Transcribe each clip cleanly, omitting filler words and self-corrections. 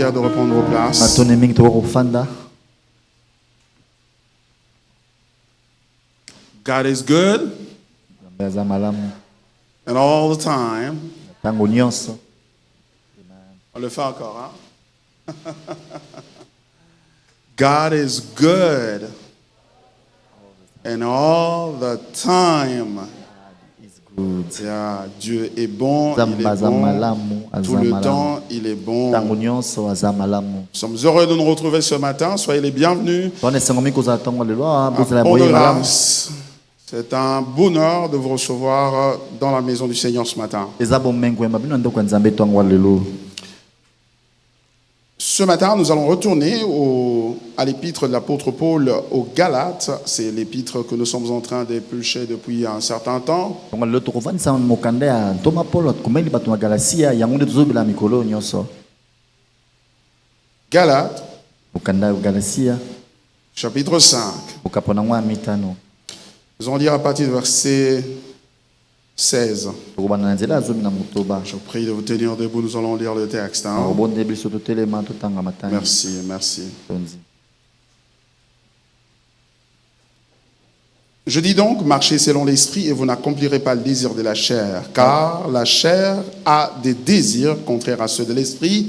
prière de reprendre vos places. God is good. And all the time. On le fait encore, hein? God is good. And all the time. Yeah, Dieu est bon, il est bon. Tout le temps, il est bon. Nous sommes heureux de nous retrouver ce matin. Soyez les bienvenus. C'est un bonheur de vous recevoir dans la maison du Seigneur ce matin. Ce matin, nous allons retourner à l'épître de l'apôtre Paul aux Galates. C'est l'épître que nous sommes en train d'éplucher depuis un certain temps. Galates, chapitre 5. Nous allons lire à partir du verset 16. Je prie de vous tenir debout, nous allons lire le texte. Hein? Merci, merci. Je dis donc, marchez selon l'esprit et vous n'accomplirez pas le désir de la chair, car la chair a des désirs contraires à ceux de l'esprit,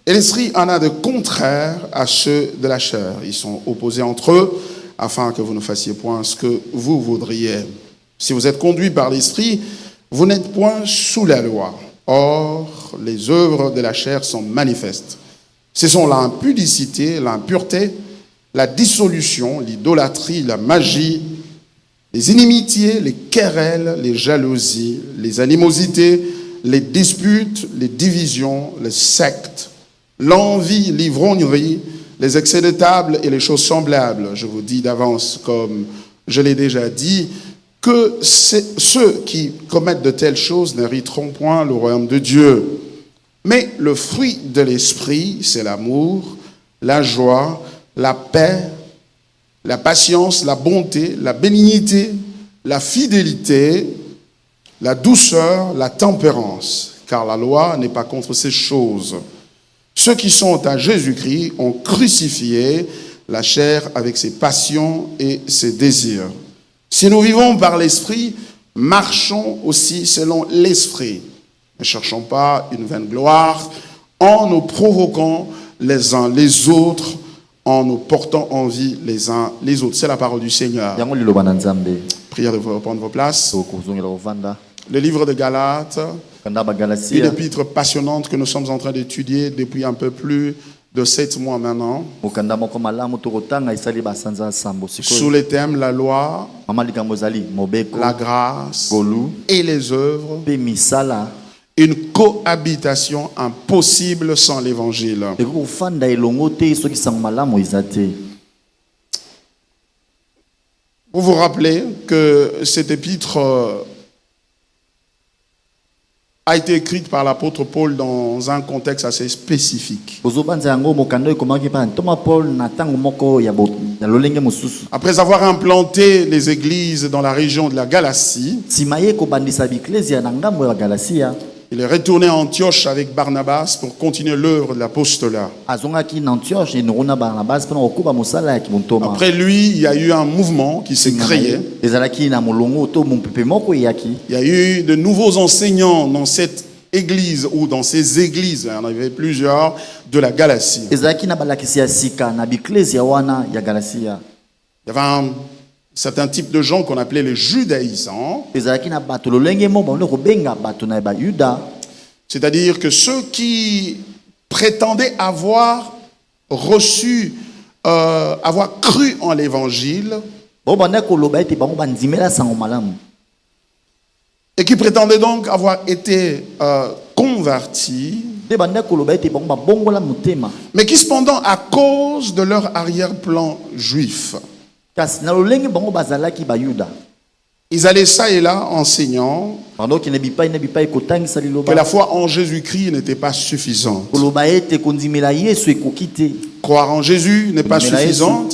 et l'esprit en a de contraires à ceux de la chair. Ils sont opposés entre eux, afin que vous ne fassiez point ce que vous voudriez. Si vous êtes conduits par l'esprit, vous n'êtes point sous la loi. Or, les œuvres de la chair sont manifestes. Ce sont l'impudicité, l'impureté, la dissolution, l'idolâtrie, la magie, les inimitiés, les querelles, les jalousies, les animosités, les disputes, les divisions, les sectes, l'envie, l'ivrognerie, les excès de table et les choses semblables. Je vous dis d'avance, comme je l'ai déjà dit, que ceux qui commettent de telles choses n'hériteront point le royaume de Dieu. Mais le fruit de l'esprit, c'est l'amour, la joie, la paix, la patience, la bonté, la bénignité, la fidélité, la douceur, la tempérance. Car la loi n'est pas contre ces choses. Ceux qui sont à Jésus-Christ ont crucifié la chair avec ses passions et ses désirs. Si nous vivons par l'esprit, marchons aussi selon l'esprit. Ne cherchons pas une vaine gloire en nous provoquant les uns les autres, en nous portant envie les uns les autres. C'est la parole du Seigneur. Prière de vous reprendre vos places. Le livre de Galates, une épître passionnante que nous sommes en train d'étudier depuis un peu plus de 7 mois maintenant. Sous les thèmes la loi, la grâce et les œuvres. Une cohabitation impossible sans l'évangile. Vous vous rappelez que cette épître a été écrite par l'apôtre Paul dans un contexte assez spécifique. Après avoir implanté les églises dans la région de la Galatie, il est retourné à Antioche avec Barnabas pour continuer l'œuvre de l'apostolat. Après lui, il y a eu un mouvement qui s'est créé. Il y a eu de nouveaux enseignants dans cette église ou dans ces églises. Il y en avait plusieurs de la Galatie. Il y avait un certain type de gens qu'on appelait les judaïsants. C'est-à-dire que ceux qui prétendaient avoir reçu, avoir cru en l'évangile et qui prétendaient donc avoir été convertis, mais qui cependant, à cause de leur arrière-plan juif, ils allaient ça et là enseignant que la foi en Jésus-Christ n'était pas suffisante. Croire en Jésus n'est pas suffisant.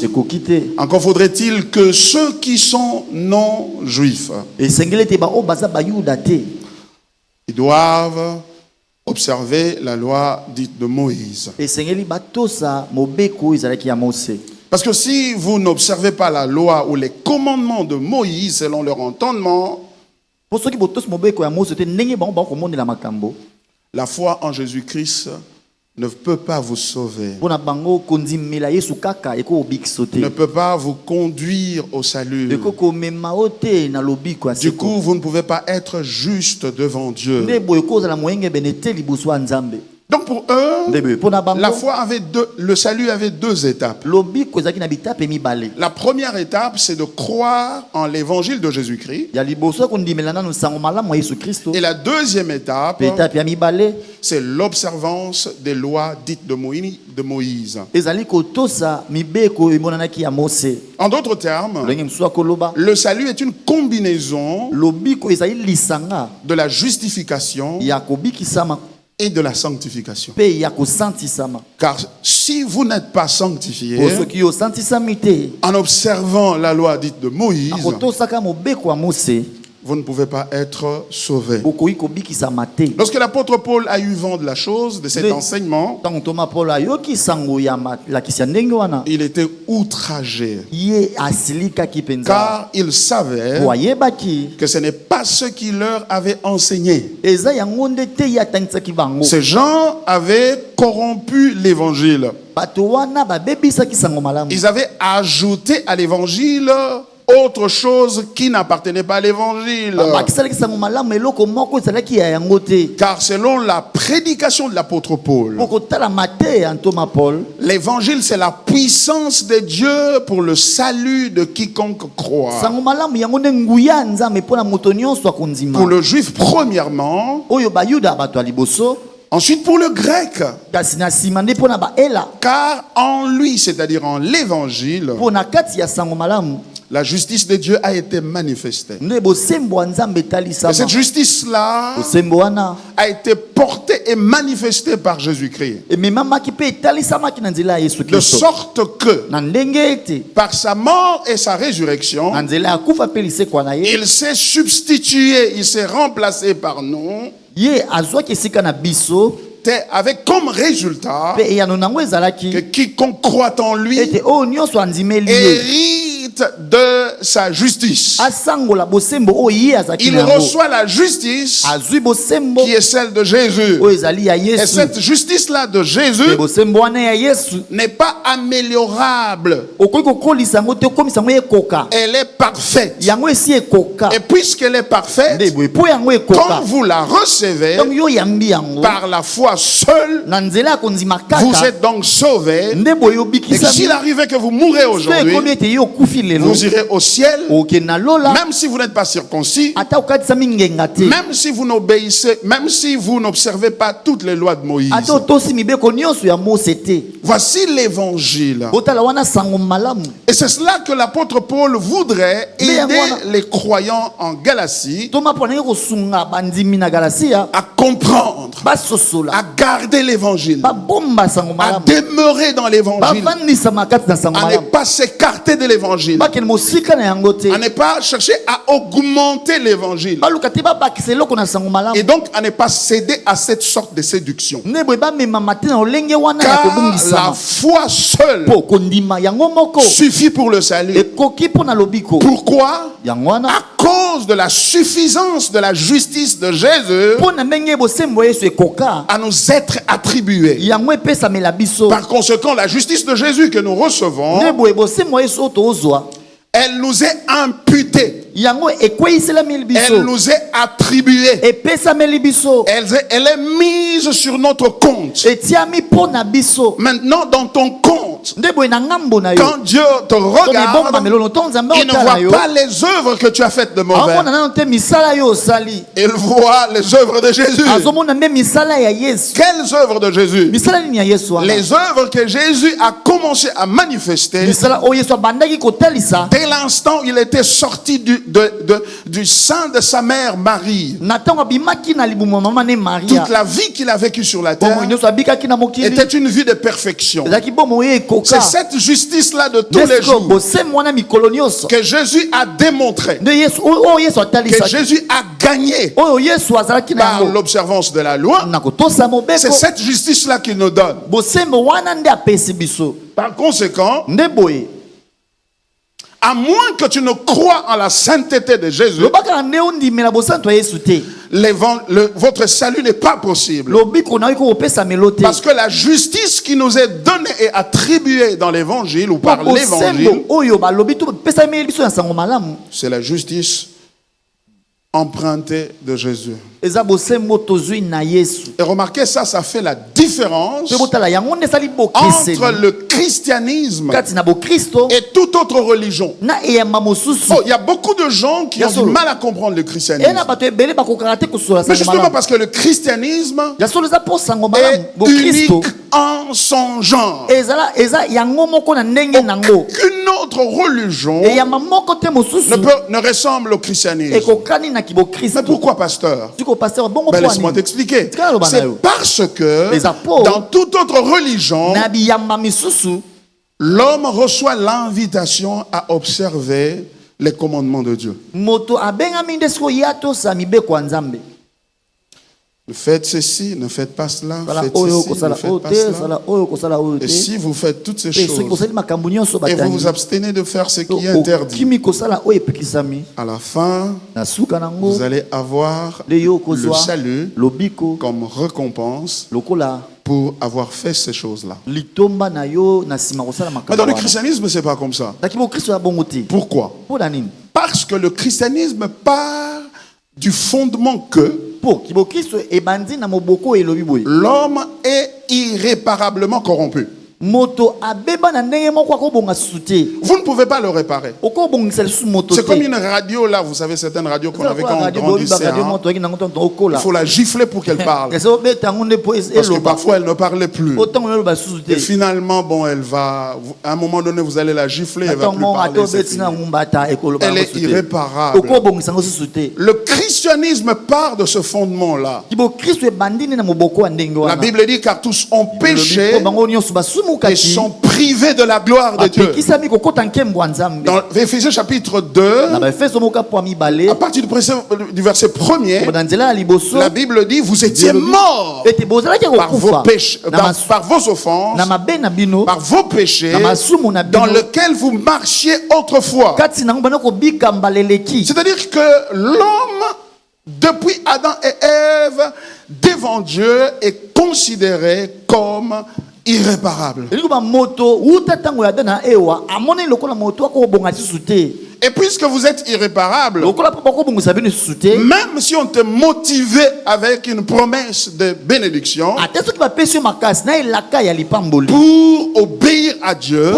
Encore faudrait-il que ceux qui sont non juifs, ils doivent observer la loi dite de Moïse. esengeli batosa mobeko ezalaki ya Mose. Parce que si vous n'observez pas la loi ou les commandements de Moïse selon leur entendement, Po soki botosi mobeko ya Mose te ndenge bango bakomondela makambo, la foi en Jésus-Christ ne peut pas vous sauver, pona bango kondimela Yesu kaka ekobikiso te. ne peut pas vous conduire au salut. Ekokomema ote na lobiko ya Du seko. coup, vous ne pouvez pas être juste devant Dieu. Nde boye kozala moyenge benete liboso ya Nzambe. Donc pour eux, Nde boye pona bango la foi avait le salut avait deux étapes. lobiko ezalaki na bitape mibale. La première étape, c'est de croire en l'évangile de Jésus-Christ. Ya liboso kondimela nanu sango malamu ya Yesu Kristo. Et la deuxième étape, Bitape ya mibale c'est l'observance des lois dites de Moïse. ezali kotosa mibeko emonanaki ya Mose. En d'autres termes, Lenge msuwa koloba le salut est une combinaison lobiko ezali lisanga de la justification ya kobikisama et de la sanctification. pe ya kosantisama. Car si vous n'êtes pas sanctifié, Po soki osantisami te en observant la loi dite de Moïse, akotosaka mobeko ya Mose, vous ne pouvez pas être sauvé. bokoki kobikisama te. Lorsque l'apôtre Paul a eu vent de la chose, de cet Oui. enseignement, Ntango Toma Paul ayoki sango ya malakisi ya ndenge wana, il était outragé, ye asilikaki mpenza car il savait po ayebaki que ce n'est pas ce qu'il leur avait enseigné. eza yango nde te ye atangisaki bango. Ces gens avaient corrompu l'évangile. Bato wana babebisaki sango malamu. Ils avaient ajouté à l'évangile autre chose qui n'appartenait pas à l'évangile. Bakisalaki sango malamu eloko moko ezalaki ya yango te. Car selon la prédication de l'apôtre Paul, Po kotala mate ya Toma Paul, l'évangile c'est la puissance de Dieu pour le salut de quiconque croit. sango malamu yango nde nguya ya Nzambe mpona moto nyonso akondima. Pour le juif premièrement, Oyo bayuda bato ya liboso, ensuite pour le grec. kasi na nsima nde mpona baela. Car en lui, c'est-à-dire en l'évangile, Mpona kati ya sango malamu la justice de Dieu a été manifestée. nde bosembo ya Nzambe Et cette etalisama. justice-là Bosembo wana a été portée et manifestée par Jésus-Christ. ememamaki mpe etalisamaki na nzela ya Yesu De Kristo. sorte que, Na ndenge ete par sa mort et sa résurrection, na nzela ya kufa mpe lisekwa na ye, il s'est substitué, il s'est remplacé par nous, ye azwaki esika na biso avec comme résultat mpe eyano nango que ezalaki quiconque croit en lui ete oyo nyonso andimeli ye hérite de sa justice. asangola bosembo oyo ye azalaki Il na yango. reçoit la justice Azwi bosembo qui est celle de Jésus. oyo ezali ya Et Yesu. cette justice-là de Mpe Jésus bosembo wana ya Yesu n'est pas améliorable. okoki kokolisa yango te okomisa yango ekoka. Elle est parfaite. Yango esi ekoka. Et puisqu'elle est parfaite, Nde boye po yango quand ekoka. vous la recevez Donc yo yambi yango par la foi seule, na nzela ya kondima vous kaka êtes donc sauvés. nde boye Et obikisa s'il arrivait que vous mourrez so aujourd'hui, ekomi ete ye okufi lelo vous irez au ciel, okende na lola même si vous n'êtes pas circoncis, ata okatisami ngenga te même si vous n'obéissez, même si vous n'observez pas toutes les lois de Moïse. ata otosi mibeko nyonso ya Mose te. Voici l'évangile. Botala wana sango malamu. Et c'est cela que l'apôtre Paul voudrait Mais aider voilà. les croyants en Galatie Toma pona ye kosunga bandimi na Galatia à comprendre, basosola à garder l'évangile, babomba sango à malamu demeurer dans l'évangile, bavandisa makati na sango à ne malamu pas s'écarter de l'évangile, bakende mosika na yango te à ne pas chercher à augmenter l'évangile baluka te babakisa eloko na sango et malamu donc à ne pas céder à cette sorte de séduction. nde boye bamemama te na olenge wana ya Car la kobungisama foi seule mpo kondima yango moko suffit pour le salut. ekoki mpo na lobiko Pourquoi? yango wana À cause de la suffisance de la justice de Jésus mpo na ndenge bosembo ya Yesu ekoka à nous être attribuée. yango epesamela biso Par conséquent, la justice de Jésus que nous recevons, nde boye bosembo ya Yesu oyo tozwa elle nous est imputée, yango ekweyiselameli biso elle nous est attribuée, epesameli biso elle est mise sur notre compte. etiami mpo na biso Maintenant, dans ton compte, nde boye na ngambo na yo quand Dieu te to mebomba regarde, melono to nzambe il ne otala yo voit pas les œuvres que tu as faites de mauvais. aomona nano te misala yo osali Il voit les œuvres de Jésus. azomona mpe misala ya Yesu. Quelles œuvres de Jésus? Misala nini ya Yesu wana? Les œuvres que Jésus a commencé à manifester Misala oyo Yesu abandaki kotalisa dès l'instant où il était sorti du du sein de sa mère Marie, Na ntango abimaki na libumu ya mama ne Maria. toute la vie qu'il a vécue sur la Bomoi terre nyonso abikaki na mokili. était une vie de perfection. Ezalaki bomoi oyo ekoka. C'est cette justice-là de tous les Ndenge jours bosembo wana mikolo nyonso. que Jésus a démontré, Nde Yesu oyo Yesu que atalisaki. Jésus a gagné Oyo Yesu azalaki na par yango. l'observance de la loi. Na kotosa C'est mobeko. cette justice-là qu'il nous donne. Bosembo wana nde apesi biso. Par conséquent, Nde boye. à moins que tu ne crois en la sainteté de Jésus, Lobaka nde ondimela bosanto ya Yesu te. votre salut n'est pas possible. Lobiko na ko opesa melote. Parce que la justice qui nous est donnée et attribuée dans l'évangile ou par l'évangile, Bosembo oyo balobi to pesa meli biso ya sango malamu. c'est la justice empruntée de Jésus. Eza bosembo tozui na Yesu. Et remarquez ça, ça fait la différence Pe botala yango nde sali bokeseni. entre le christianisme Kati na bo Kristo et toute autre religion. na eyamba mosusu. Oh, il y a beaucoup de gens qui ont Yasolo. du mal à comprendre le christianisme. Ena bato ebele bakokaka te kosola Mais sango justement malamu. parce que le christianisme Ya solo eza po sango malamu est bo Kristo. unique en son genre. Eza yango moko na ndenge nango. Aucune autre religion Eyamba moko te mosusu. ne ressemble au christianisme. Ekokani na kibo Mais Kristo. pourquoi, pasteur? Siko pasteur bongo Ben, po laisse-moi ani. t'expliquer. Tika loba na C'est yo. parce que Les apôtres, dans toute autre religion, Na biyamba misusu. l'homme reçoit l'invitation à observer les commandements de Dieu. Moto abengami nde siko ya tosa mibeko ya Nzambe. Ne faites ceci, ne faites pas cela, Sala faites oyo ceci, ne kosala faites oyo pas te, cela. sala oyo kosala oyo Et te. si vous faites toutes ces Pe soki choses kosali makambo nyonso et vous batani. vous abstenez de faire ce qui est interdit, Kimi kosala oyo epekisami. à la fin, Na suka nango. vous allez avoir Le yo le kozwa. salut Lobiko. comme récompense Lokola. pour avoir fait ces choses-là. Litomba na yo na sima kosala Mais makambo. dans le wana. christianisme, c'est pas comme ça. Taki bo Kristo ya bongo te. Pourquoi? Po na nini? Parce que le christianisme part du fondement que Po kibo Kristo ebandi na moboko elobi boye. l'homme est irréparablement corrompu. Moto abeba na ndenge moko akobonga susu te. Vous ne pouvez pas le réparer. Okobongisa lisusu moto C'est te. comme une radio là, vous savez, certaines radios qu'on avait quand on grandissait. Hein. Il faut la gifler pour qu'elle parle. Parce que parfois elle ne parlait plus. Et finalement, bon, elle va, à un moment donné, vous allez la gifler, elle va plus parler. C'est fini. Elle est irréparable. Le christianisme part de ce fondement-là. La Bible dit car tous ont péché et sont privés de la gloire de Dieu. Dans Éphésiens chapitre 2, à partir du verset 1er, la Bible dit vous étiez morts par vos péchés, par vos offenses, par vos péchés dans lesquels vous marchiez autrefois. C'est-à-dire que l'homme, depuis Adam et Ève, devant Dieu, est considéré comme irréparable. Et puisque vous êtes irréparable, même si on te motivait avec une promesse de bénédiction pour obéir à Dieu,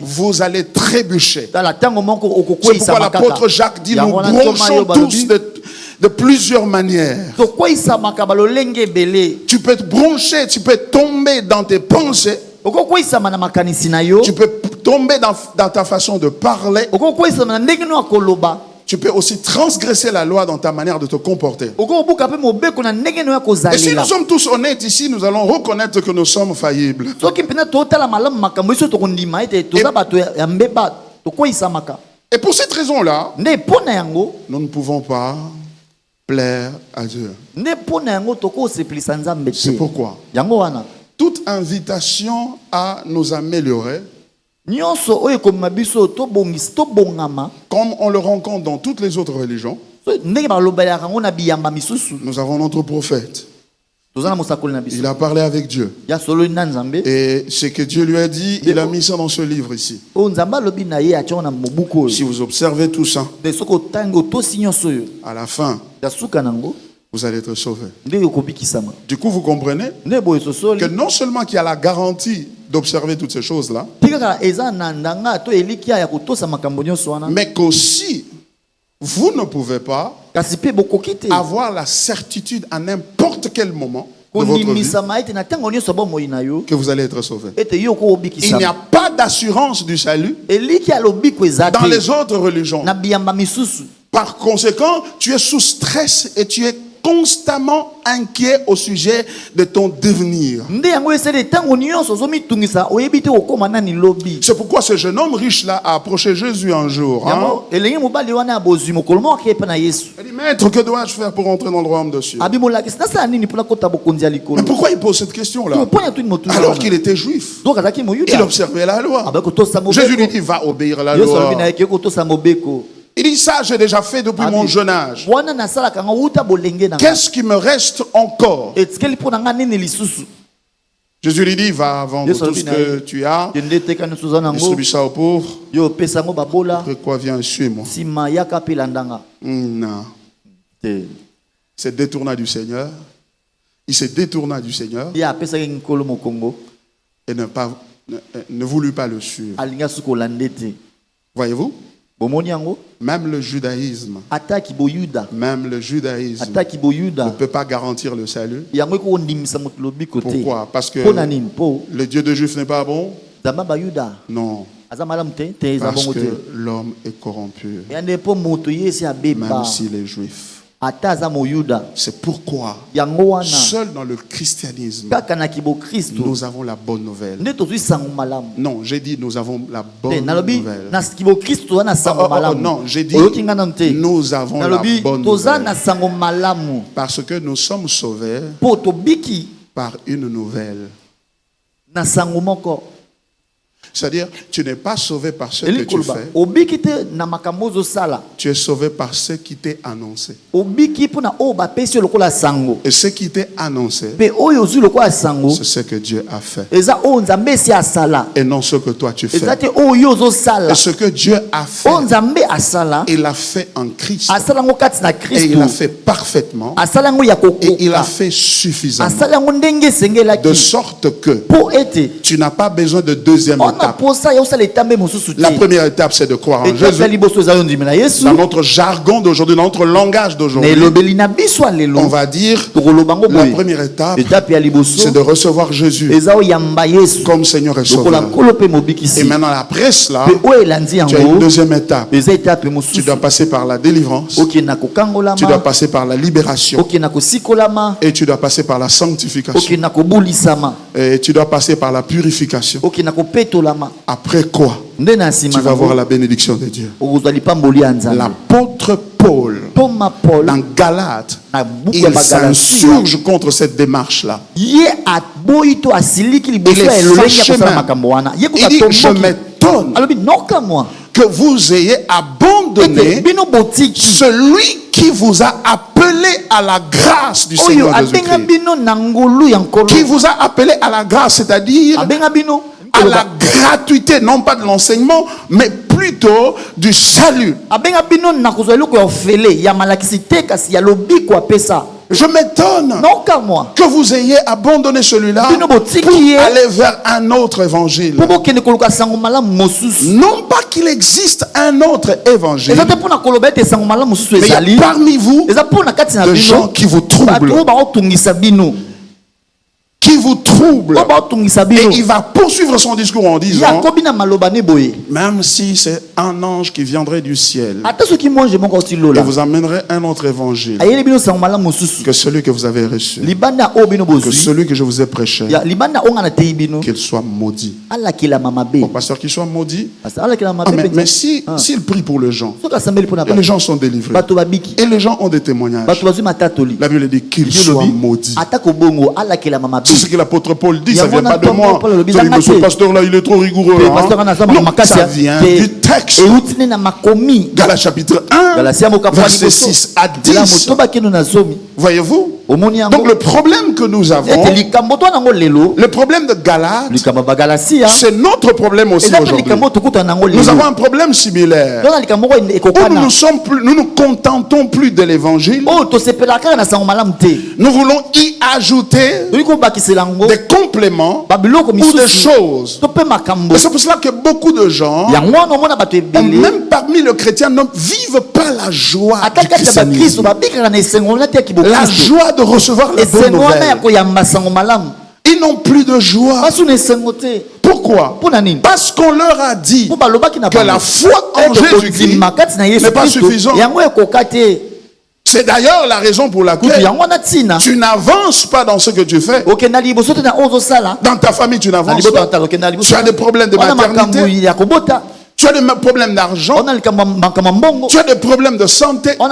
vous allez trébucher. C'est pourquoi l'apôtre Jacques dit nous bronchons tous de plusieurs manières. Tu peux te broncher, tu peux tomber dans tes pensées, tu peux tomber dans ta façon de parler, tu peux aussi transgresser la loi dans ta manière de te comporter. Et si nous sommes tous honnêtes ici, nous allons reconnaître que nous sommes faillibles. Et pour cette raison-là, nous ne pouvons pas plaire à Dieu. C'est pourquoi toute invitation à nous améliorer, comme on le rencontre dans toutes les autres religions, nous avons notre prophète. Il a parlé avec Dieu. Et ce que Dieu lui a dit, il a mis ça dans ce livre ici. Si vous observez tout ça, à la fin, vous allez être sauvés. Du coup, vous comprenez que non seulement qu'il y a la garantie d'observer toutes ces choses-là, mais qu'aussi, vous ne pouvez pas avoir la certitude à n'importe quel moment de votre vie que vous allez être sauvé. Il n'y a pas d'assurance du salut dans dans les autres religions. Par conséquent, tu es sous stress et tu es constamment inquiet au sujet de ton devenir. C'est pourquoi ce jeune homme riche-là a approché Jésus un jour. Il dit, maître, que dois-je faire pour entrer dans le royaume de Dieu? Mais pourquoi il pose cette question-là? Alors qu'il était juif. Il observait la loi. Jésus lui dit, va obéir à la loi. Il dit, ça j'ai déjà fait depuis mon jeune âge. Qu'est-ce qui me reste encore? Jésus lui dit, va vendre tout ce que tu as, distribue ça aux pauvres. Après quoi, viens, suis-moi. Non. Il se détourna du Seigneur. Il se détourna du Seigneur et ne voulut pas le suivre. Voyez-vous? Même le judaïsme ne peut pas garantir le salut. Pourquoi? Parce que le Dieu de Juifs n'est pas bon? Non. Parce que l'homme est corrompu, même s'il est juif. C'est pourquoi seul dans le christianisme nous avons la bonne nouvelle. Non, j'ai dit nous avons la bonne nouvelle. Non, j'ai dit nous avons la bonne nouvelle. Parce que nous sommes sauvés par une nouvelle. C'est-à-dire, tu n'es pas sauvé par ce que tu fais. Tu es sauvé par ce qui t'est annoncé. Et ce qui t'est annoncé, c'est ce que Dieu a fait. Et non ce que toi tu fais. Et ce que Dieu a fait, il l'a fait en Christ. Et il l'a fait parfaitement. Et il l'a fait suffisamment. De sorte que tu n'as pas besoin de deuxième étape. La première étape, c'est de croire en Jésus. Dans notre jargon d'aujourd'hui, dans notre langage d'aujourd'hui, on va dire la première étape, c'est de recevoir Jésus comme Seigneur et Sauveur. Et maintenant, après cela, tu as une deuxième étape. Tu dois passer par la délivrance, tu dois passer par la libération, et tu dois passer par la sanctification, et tu dois passer par la purification. Après quoi, tu vas voir la bénédiction de Dieu. L'apôtre Paul, dans Galates, il s'insurge contre cette démarche-là. Il est fâché même. Il dit, je m'étonne que vous ayez abandonné celui qui vous a appelé à la grâce du Seigneur Jésus-Christ. Qui vous a appelé à la grâce, c'est-à-dire à la gratuité, non pas de l'enseignement, mais plutôt du salut. Je m'étonne que vous ayez abandonné celui-là pour aller vers un autre évangile. Non pas qu'il existe un autre évangile, mais il y a parmi vous des gens qui vous troublent. Qui vous trouble. Et il va poursuivre son discours en disant, même si c'est un ange qui viendrait du ciel et vous amènerait un autre évangile que celui que vous avez reçu, que celui que je vous ai prêché, qu'il soit maudit. Bon, pasteur, qu'il soit maudit. Mais s'il prie pour les gens, et les gens sont délivrés, et les gens ont des témoignages, la Bible dit qu'il soit maudit. C'est ce que l'apôtre Paul dit, ça ne vient pas de moi. Ce pasteur-là, il est trop rigoureux. Non, ça vient du texte. Galates chapitre 1, verset 6 à 10. Voyez-vous? Donc le problème que nous avons, le problème de Galates, c'est notre problème aussi aujourd'hui. Nous avons un problème similaire. Où nous nous contentons plus de l'évangile. Nous voulons y ajouter des compléments ou des choses. Et c'est pour cela que beaucoup de gens, même parmi les chrétiens, ne vivent pas la joie du christianisme. La joie de recevoir les bonnes nouvelles. Ils n'ont plus de joie. Pourquoi? Parce qu'on leur a dit que la foi en Jésus-Christ n'est pas suffisante. C'est d'ailleurs la raison pour laquelle tu n'avances pas dans ce que tu fais. Dans ta famille, tu n'avances pas. Tu as des problèmes de maternité. Tu as des problèmes d'argent. Tu as des problèmes de santé. Tu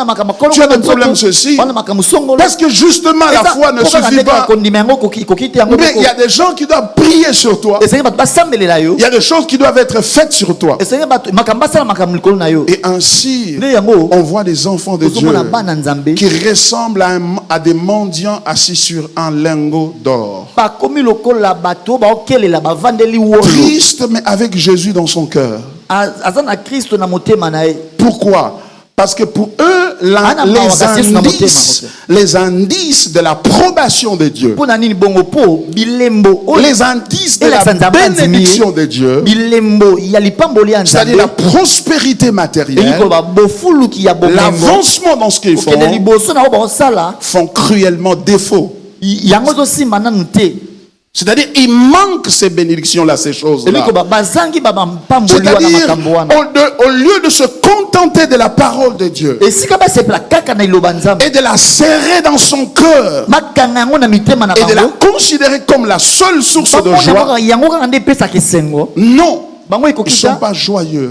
as des problèmes de ceci. Parce que justement la foi ne suffit pas. Mais il y a des gens qui doivent prier sur toi. Il y a des choses qui doivent être faites sur toi. Et ainsi, on voit des enfants de Dieu qui ressemblent à des mendiants assis sur un lingot d'or. Triste, mais avec Jésus dans son cœur. Pourquoi? Parce que pour eux, les indices de l'approbation de Dieu, les indices de la bénédiction de Dieu, c'est-à-dire la prospérité matérielle, l'avancement dans ce qu'ils font cruellement défaut. C'est-à-dire, il manque ces bénédictions-là, ces choses-là. C'est-à-dire, au lieu de se contenter de la parole de Dieu et de la serrer dans son cœur et de la considérer comme la seule source de joie, non. Ils ne sont pas joyeux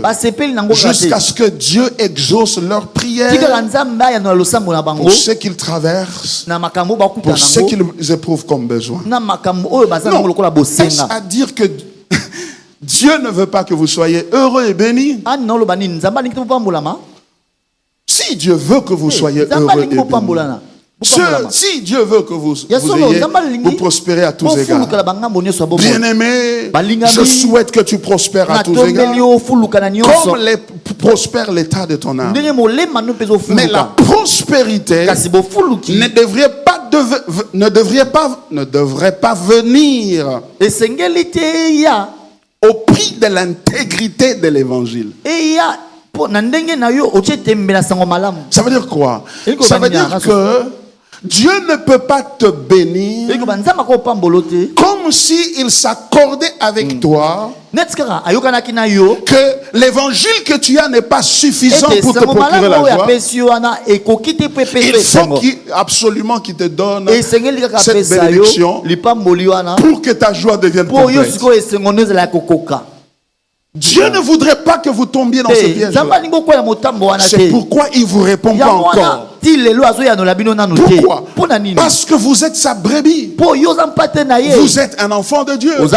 jusqu'à ce que Dieu exauce leurs prières pour ce qu'ils traversent, pour ce qu'ils éprouvent comme besoin. Non, est-ce à dire que Dieu ne veut pas que vous soyez heureux et bénis? Si Dieu veut que vous soyez heureux et bénis, si Dieu veut que vous prospérez à tous égards. Bien-aimé, je souhaite que tu prospères à tous égards, comme prospère l'état de ton âme. Mais la prospérité ne devrait pas venir au prix de l'intégrité de l'évangile. Ça veut dire quoi? Ça veut dire que Dieu ne peut pas te bénir comme s'il s'accordait avec toi que l'évangile que tu as n'est pas suffisant pour te procurer la joie. Il faut absolument qu'il te donne cette bénédiction pour que ta joie devienne complète. Dieu ne voudrait pas que vous tombiez dans ce piège. C'est pourquoi il ne vous répond pas encore. Pourquoi? Parce que vous êtes sa brebis. Vous êtes un enfant de Dieu. Pour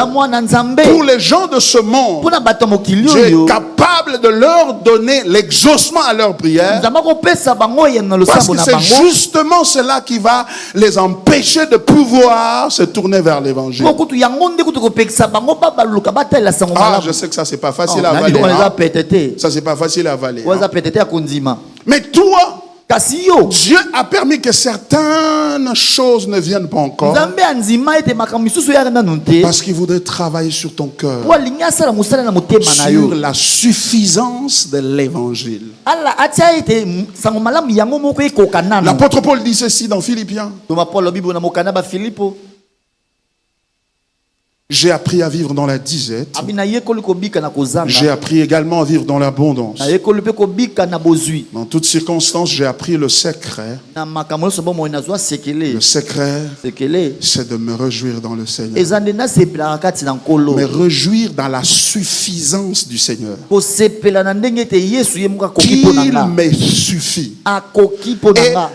les gens de ce monde, Dieu est capable de leur donner l'exaucement à leurs prières. Parce que c'est justement cela qui va les empêcher de pouvoir se tourner vers l'évangile. Ah, je sais que ça c'est pas facile à avaler. Ça c'est pas facile à avaler. Mais toi, Dieu a permis que certaines choses ne viennent pas encore parce qu'il voudrait travailler sur ton cœur, sur la suffisance de l'évangile. L'apôtre Paul dit ceci dans Philippiens: j'ai appris à vivre dans la disette. J'ai appris également à vivre dans l'abondance. Dans toutes circonstances, j'ai appris le secret. Le secret, c'est de me réjouir dans le Seigneur. Me réjouir dans la suffisance du Seigneur. Qu'il me suffit.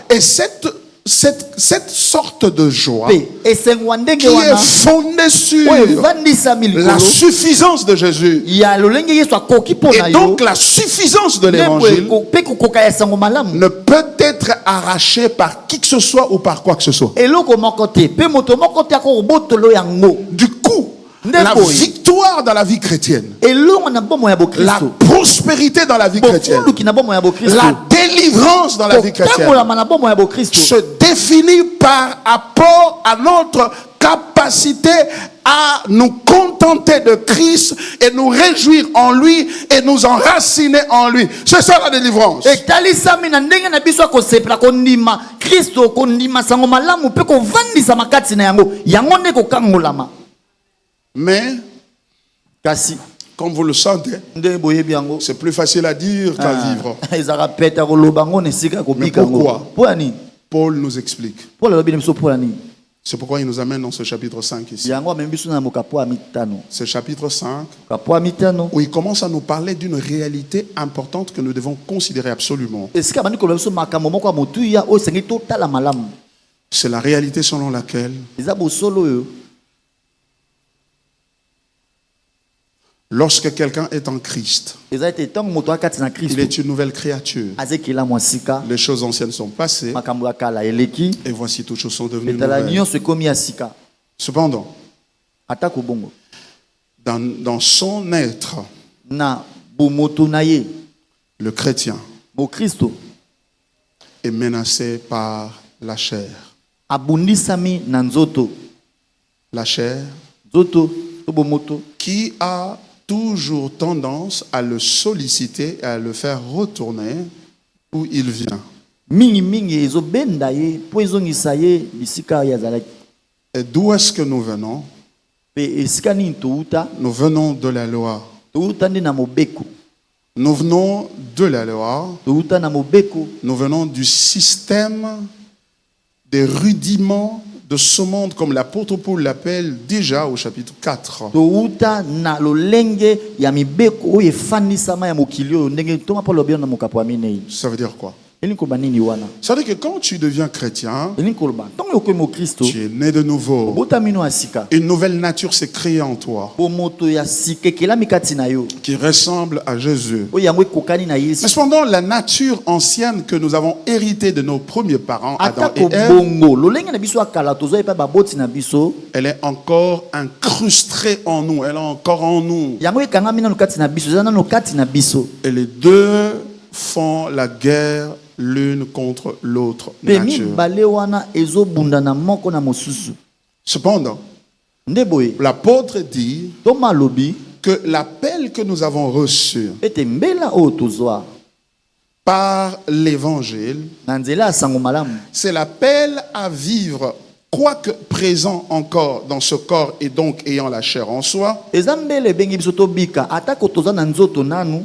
Et cette sorte de joie qui est fondée sur la suffisance de Jésus et donc la suffisance de l'évangile ne peut être arrachée par qui que ce soit ou par quoi que ce soit. Du coup, la victoire gloire dans la vie chrétienne, elongo na bomoi ya la bokristo prospérité dans la vie chrétienne, bofuluki na bomoi ya bokristo la délivrance dans la vie chrétienne kotambolama na bomoi ya bokristo se définit par rapport à notre capacité à nous contenter de Christ et nous réjouir en lui et nous enraciner en lui. C'est ça la délivrance. etalisami na ndenge na biso akosepela kondima kristo kondima sango malamu mpe kovandisa makati na yango yango nde kokangolama Mais, kasi comme vous le sentez, nde boyebi yango c'est plus facile à dire qu'à vivre. ezaka peta koloba ngo na esika kobika Mais pourquoi? yango mpo ya nini Paul nous explique. mpo alobi na biso mpo ya nini C'est pourquoi il nous amène dans ce chapitre 5 ici. yango amemi biso na mokapo ya mitano Ce chapitre 5, kapo ya mitano où il commence à nous parler d'une réalité importante que nous devons considérer absolument. esika bandi koloba biso makambo moko ya motuya oyo esengeli totala malamu C'est la réalité selon laquelle eza bosolo oyo lorsque quelqu'un est en Christ, eza ete ntango moto akati na il kristo est une nouvelle créature. azekela mwa sika Les choses anciennes sont passées makambo ya kala eleki et voici toutes choses sont devenues etala nouvelles. nyonso ekomi ya sika Cependant, atako bongo dans son être, na bomoto na ye le chrétien bokristo est menacé par la chair. abundisami na nzoto La chair nzoto to bomoto qui a toujours tendance à le solliciter et à le faire retourner où il vient. mingi ezobenda ye mpo ezongisa ye bisika oyo azalaki Et d'où est-ce que nous venons? mpe esika nini touta Nous venons de la loi. touta nde na mobeko Nous venons de la loi. touta na mobeko Nous venons du système des rudiments de ce monde, comme l'apôtre Paul l'appelle déjà au chapitre 4. touta na lolenge ya mibeko oyo efandisama ya mokili oyo ndenge ntonga mpo lobi na mokapo ya minei Ça veut dire quoi? elingi koloba nini wana Ça veut dire que quand tu deviens chrétien, elingi koloba ntongo okomi mokristo tu es né de nouveau. obotamino ya sika Une nouvelle nature s'est créée en toi bomoto ya sika ekelami kati na yo qui ressemble à Jésus. oyo yango ekokani na Mais yesu cependant, la nature ancienne que nous avons héritée de nos premiers parents, Adam atako et Ève, bongo lolenge na biso ya kala tozwa epai baboti na biso elle est encore incrustée en nous. Elle est encore en nous. yango ekangami nano kati na biso eza nano kati na biso Et les deux font la guerre l'une contre l'autre mpe nature. mibale wana ezobunda na moko na mosusu Cependant, nde boye l'apôtre dit toma alobi que l'appel que nous avons reçu ete mbela oyo tozwa par l'évangile, na nzela ya sango malamu c'est l'appel à vivre, quoique présent encore dans ce corps et donc ayant la chair en soi, eza mbele ebengi biso tobika atako toza na nzoto nanu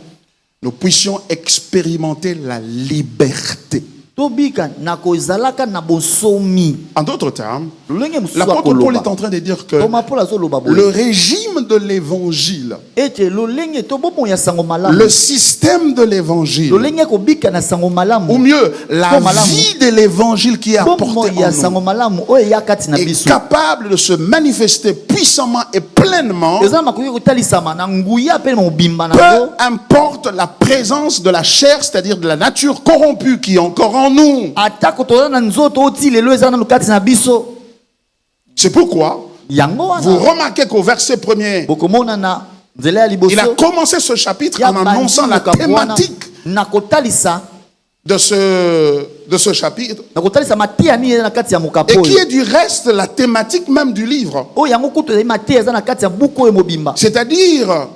nous puissions expérimenter la liberté. tobika na kozalaka na bonsomi En d'autres termes, lolenge mosusu l'apôtre Paul akoloba est en train de dire que toma mpola azoloba le boye régime de l'évangile, ete lolenge tobomo ya sango malamu le système de l'évangile, lolenge ekobika na sango ou malamu mieux, la malamu. vie de l'évangile qui est bomo apportée ya en sango nous, malamu oyo eya kati na est biso capable de se manifester puissamment et pleinement, eza makoki kotalisama na nguya mpe na mobimba peu nango importe la présence de la chair, c'est-à-dire de la nature corrompue qui est encore en nous. atako toza na nzoto oti lelo eza nano kati na biso C'est pourquoi yango vous wana remarquez qu'au verset premier, bokomona na nzela ya liboso il a commencé ce chapitre ya en annonçant la bandi mokambo wana, thématique na kotalisa de ce chapitre, na kotalisa matia nini eza na kati ya mokapo et qui oyo est du reste la thématique même du livre. oyo yango kutu ezali matia eza na kati ya buku oyo mobimba C'est-à-dire,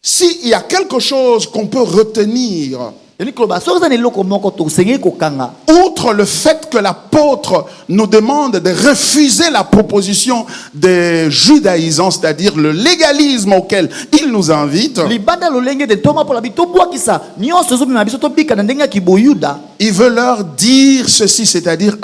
s'il y a quelque chose qu'on peut retenir, elingi koloba soki eza na eloko moko tosengeli kokanga outre le fait que l'apôtre nous demande de refuser la proposition des judaïsants, c'est-à-dire le légalisme auquel il nous invite, libanda lolenge te toma mpola bi tobwakisa nyonso ezobima biso tobika na ndenge ya kiboyuda il veut leur dire ceci, c'est-à-dire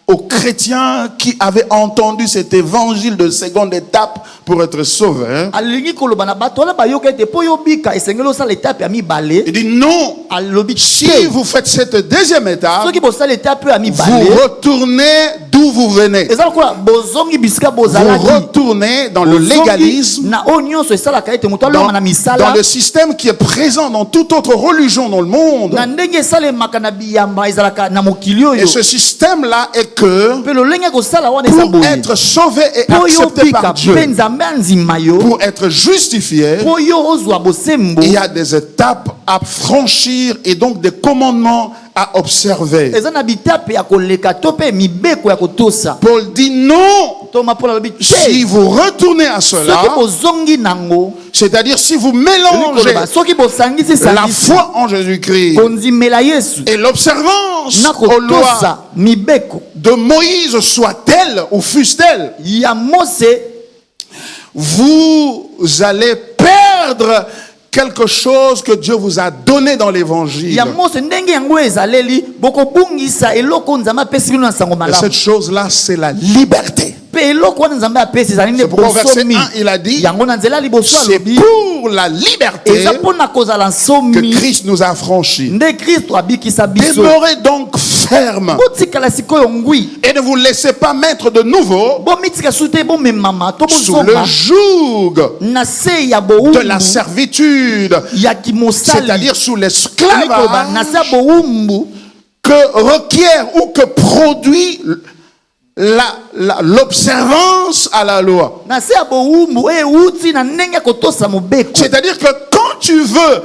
aux chrétiens qui avaient entendu cet évangile de seconde étape pour être sauvés. alingi koloba na bato wana bayoka ete mpo yobika esengeli osala etape ya mibale Il dit non, alobi si te vous faites cette deuxième étape, soki bosala etape oyo ya vous mibale retournez d'où vous venez. eza lokola bozongi bisika Vous bozalaki retournez dans le Bozongi légalisme, na oyo nyonso esalaka ete moto dans, alonga na dans misala le système qui est présent dans toute autre religion dans le monde. na ndenge esalemaka na biyamba ezalaka na mokili Et oyo ce système-là est que mpe lolenge kosala wana eza pour boye être sauvé et mpo accepté yobika par Dieu, mpe nzambe nzambe anzima yo pour être justifié, po yo ozwa bosembo. il y a des étapes à franchir et donc des commandements à observer. eza na bitape ya koleka to pe mibeko ya kotosa. Paul dit non. Toma Paul alobi Si vous retournez à cela, soki bozongi nango c'est-à-dire si vous mélangez soki bosangisi la sangisi foi en Jésus-Christ kondimela Yesu et l'observance na aux lois kotosa mibeko de Moïse soit-elle ou fût-elle, ya Mose, vous allez perdre quelque chose que Dieu vous a donné dans l'évangile. ya Mose ndenge yango ezaleli bokobungisa eloko nzambe apesi bino na sango Et malamu. cette chose-là, c'est la liberté. Pe eloko wana nzambe apesi ezali nde C'est pourquoi au verset bosomi. 1, il a dit, yango na nzela liboso c'est alobi pour la liberté eza mpona kozala que nsomi Christ nous a affranchis. nde Kristo abikisa biso. Demeurez donc ferme botikala sikoyo ngwi et ne vous laissez pas mettre de nouveau bomitika su te bomemama to sous le bozonga joug na se ya de la bowumbu servitude, ya kimosali c'est-à-dire sous Likoloba, l'esclavage na se ya bowumbu que requiert ou que produit l'observance à la loi. na se ya bowumbu euti na ndenge ya kotosa mobeko. C'est-à-dire que quand tu veux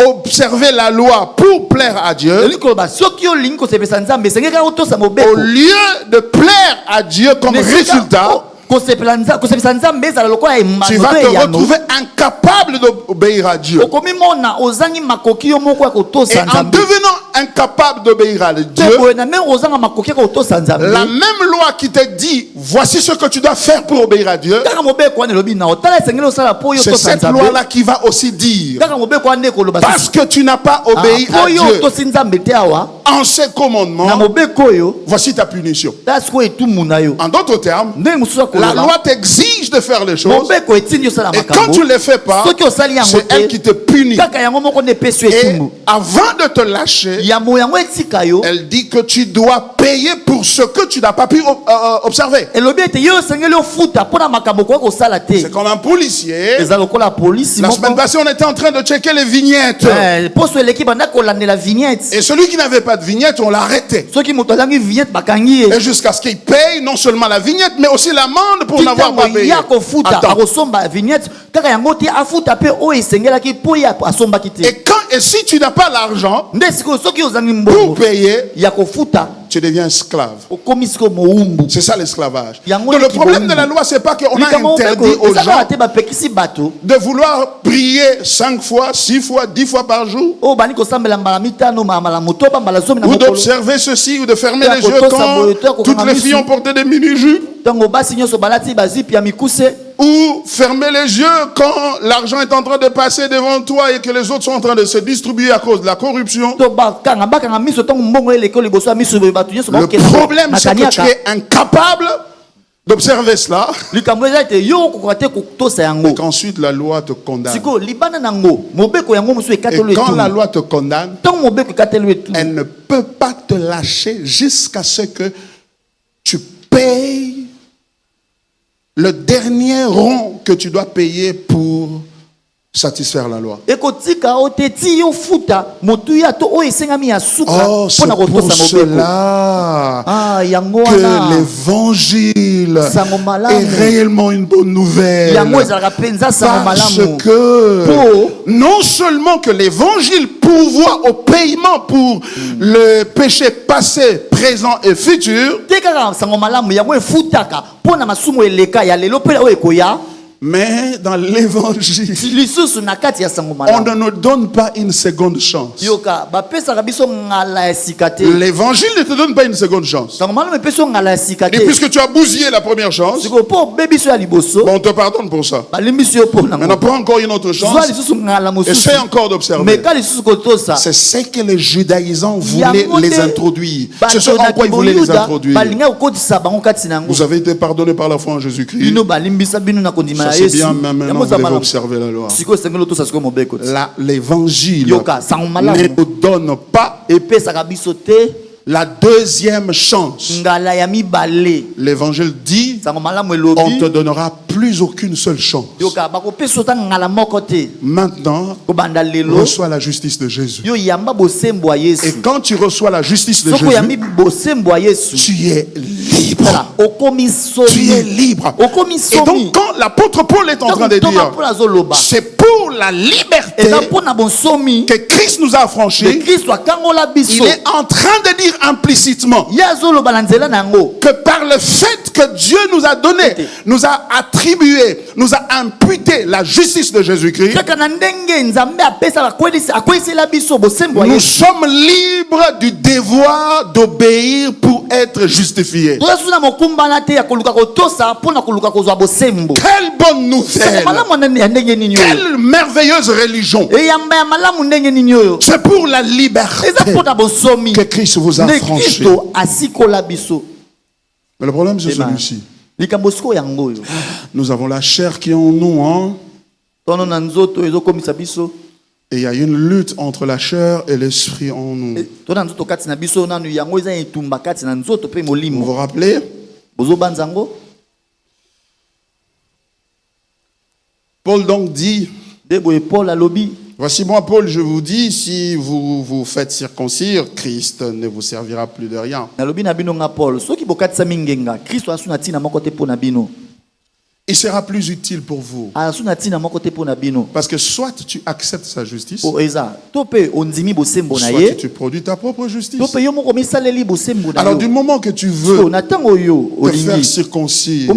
observer la loi pour plaire à Dieu, Likoloba, soki olingi kosepesa nzambe esengeka kotosa au mobeko lieu de plaire à Dieu comme résultat, kosepesa nzambe ezala lokola tu vas emano te to eyano. retrouver incapable d'obéir à Dieu. okomi mona ozangi makoki yo moko ya Et kotosa en nzambe. devenant incapable d'obéir à Dieu, Te boye na ndenge ozanga makoki ya kotosa la nzambe. même loi qui te dit voici ce que tu dois faire pour obéir à Dieu, kaka mobeko wana elobi na otala esengeli osala po yo c'est tosa cette nzambe. loi-là qui va aussi dire kaka mobeko wana ekoloba parce que tu n'as pas obéi po à yo Dieu otosi nzambe te awa en ses na commandements, mobeko oyo voici ta punition. tala sikoyo etumu na yo. En d'autres termes, ndenge mosusu la akoloba loi t'exige de faire les choses mobeko etindi osala et quand makambo tu ne les fais pas, soki osali yango c'est elle te qui te punit. kaka yango moko nde epesi yo Et etumbu. avant de te lâcher, yamo yango etika yo elle dit que tu dois payer pour ce que tu n'as pas pu observer. elobi ete yo osengeli ofuta mpona makambo koya kosala te. C'est comme un policier. eza lokola polisi La semaine moko passée, on était en train de checker les vignettes. poso eleki banda kolandela vignette Et celui qui n'avait pas de vignette, on l'a arrêté. soki moto azangi vignette bakangi ye Et jusqu'à ce qu'il paye non seulement la vignette, mais aussi l'amende pour n'avoir pas titango payé. ya kofuta Attends. akosomba vignette kaka yango te afuta mpe oyo esengelaki mpo ye asombaki te. Et si tu n'as pas l'argent nde sikoyo soki ozangi pour mbongo payer, ya kofuta tu deviens esclave. okomi sikoyo mowumbu. C'est ça l'esclavage. Yango Donc le leki problème de boumbu. la loi, c'est pas qu'on a Likambo interdit mobeko, aux eza kaka gens te bapekisi bato de vouloir prier 5 fois, 6 fois, 10 fois par jour, oyo bandi kosambela mbala mitano mbala motoba mbala zomi na ou mokolo. d'observer ceci, ou de fermer Ya les yeux kotosa boye, to ya quand toutes les kokanga filles misu. ont porté des mini-jupes, ntango basi nyonso balati bazipi ya mikuse ou fermer les yeux quand l'argent est en train de passer devant toi et que les autres sont en train de se distribuer à cause de la corruption. to bakanga miso ntango mbongo eleki liboso ya miso boye bato nyonso Le bakokende problème, na c'est que tu kaniaka. es incapable d'observer cela, likambo eza ete yo okokoka te kotosa et yango. qu'ensuite la loi te condamne. sikoyo libanda nango mobeko yango mosusu Et ekatelo quand la etumu loi te condamne, ntango mobeko ekatelo etumu elle ne peut pas te lâcher jusqu'à ce que tu payes le dernier rond que tu dois payer pour satisfaire la loi. ekotika o te ti yo futa motuya to oyo esengami ya suka Oh, c'est mpona pour kotosa mobeko. cela yango que wana l'évangile Sango malamu. est réellement une bonne nouvelle. yango ezalaka mpenza sango Parce malamu que Po. non seulement que l'évangile pourvoit au paiement pour le péché passé, présent et futur, te kaka sango malamu yango efutaka mpona masumu eleka ya lelo mpe oyo ekoya mais dans l'évangile, lisusu na kati ya sango on malamu ne nous donne pas une seconde chance. yoka bapesaka biso ngala ya sika te. L'évangile ne te donne pas une seconde chance. sango malamu epesi yo ngala ya sika Et te puisque tu as bousillé la première chance, sikoyo mpo obebi biso ya liboso bon, on te pardonne pour ça. balimbi biso yo mpo Maintenant, nango prends encore une autre zwa chance. lisusu ngala mosusu Essaie encore d'observer. meka lisusu kotosa C'est ce que les judaïsants voulaient Yango les te introduire. C'est ce bato en na quoi ils voulaient les kiboyuda introduire. balinga kokotisa bango kati na yango Vous avez été pardonné par la foi en Jésus-Christ. bino balimbisa bino na kondima Ça ya c'est yesu bien, mais maintenant vous devez observer la loi. sikoyo esengeli otosa sikoyo mobeko te. L'évangile yoka sango ne malamu nous donne pas epesaka biso te la deuxième chance. ngala ya mibale. L'évangile dit, sango malamu on elobi te donnera plus aucune seule chance. yoka bakopesa ota ngala moko te Maintenant, kobanda lelo reçois la justice de Jésus. yo yamba bosembo ya Et yesu quand tu reçois la justice de soko yambi Jésus, bosembo ya yesu tu es libre. Tu Tu es libre. Et donc, quand l'apôtre Paul est en train de dire, c'est pour la liberté que Christ nous a affranchis, il est en train de dire implicitement que par le fait que Dieu nous a donné, nous a attribué, nous a imputé la justice de Jésus-Christ, nous sommes libres du devoir d'obéir pour être justifiés. Quelle bonne nouvelle! Quelle merveilleuse religion! C'est pour la liberté que Christ vous a franchi. Mais le problème c'est celui-ci. Nous avons la chair qui est en nous, hein? Et il y a une lutte entre la chair et l'esprit en nous. Vous vous rappelez? Paul donc dit, voici moi Paul, je vous dis, si vous vous faites circoncire, Christ ne vous servira plus de rien. Il sera plus utile pour vous. Parce que soit tu acceptes sa justice, soit tu produis ta propre justice. Alors du moment que tu veux te faire circoncire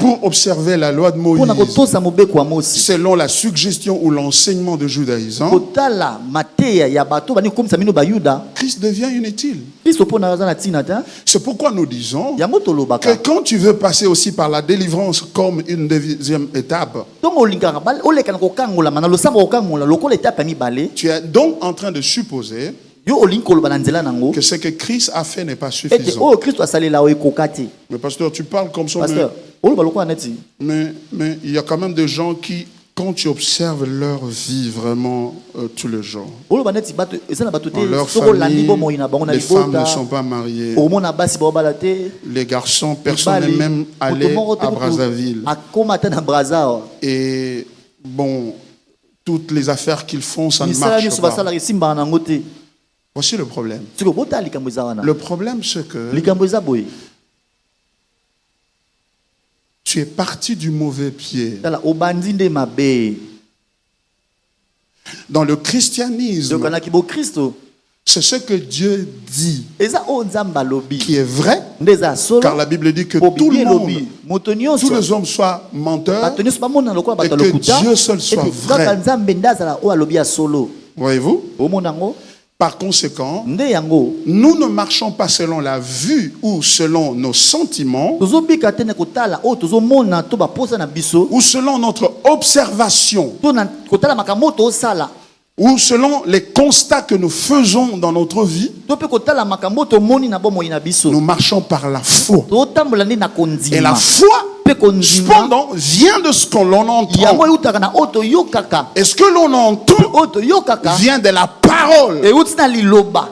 pour observer la loi de Moïse, selon la suggestion ou l'enseignement de judaïsme, Christ devient inutile. C'est pourquoi nous disons que quand tu veux passer aussi par la délivrance comme une deuxième étape, tu es donc en train de supposer que ce que Christ a fait n'est pas suffisant. Mais pasteur, tu parles comme ça, mais il y a quand même des gens qui, quand tu observes leur vie vraiment tous les jours, dans leur famille, les femmes ne sont pas mariées, les garçons, personne n'est même allé à Brazzaville. Et bon, toutes les affaires qu'ils font, ça ne marche pas. Voici le problème. Le problème, c'est que tu es parti du mauvais pied. Dans le christianisme, c'est ce que Dieu dit qui est vrai, car la Bible dit que tout le monde, tous les hommes soient menteurs et que Dieu seul soit vrai. Voyez-vous? Par conséquent, nous ne marchons pas selon la vue ou selon nos sentiments ou selon notre observation ou selon les constats que nous faisons dans notre vie. Nous marchons par la foi. Et la foi, cependant, vient de ce que l'on entend. Et ce que l'on entend vient de la parole.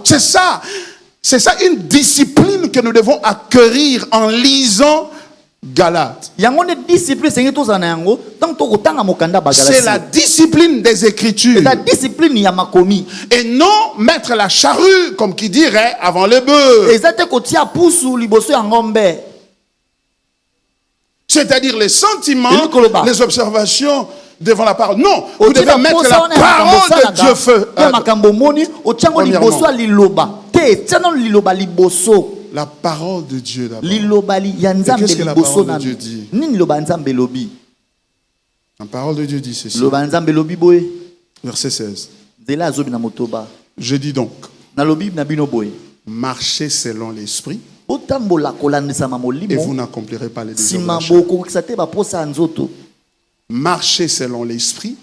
C'est ça une discipline que nous devons acquérir en lisant Galates. C'est la discipline des Écritures. Et non mettre la charrue, comme qui dirait, avant le bœuf. C'est-à-dire les sentiments, les observations devant la parole. Non, vous devez mettre la parole de Dieu feu. La parole de Dieu d'abord. Et qu'est-ce que la parole de Dieu dit? La parole de Dieu dit ceci. Verset 16. Je dis donc, marchez selon l'esprit et vous n'accomplirez pas les désirs de la chair. Marchez selon l'esprit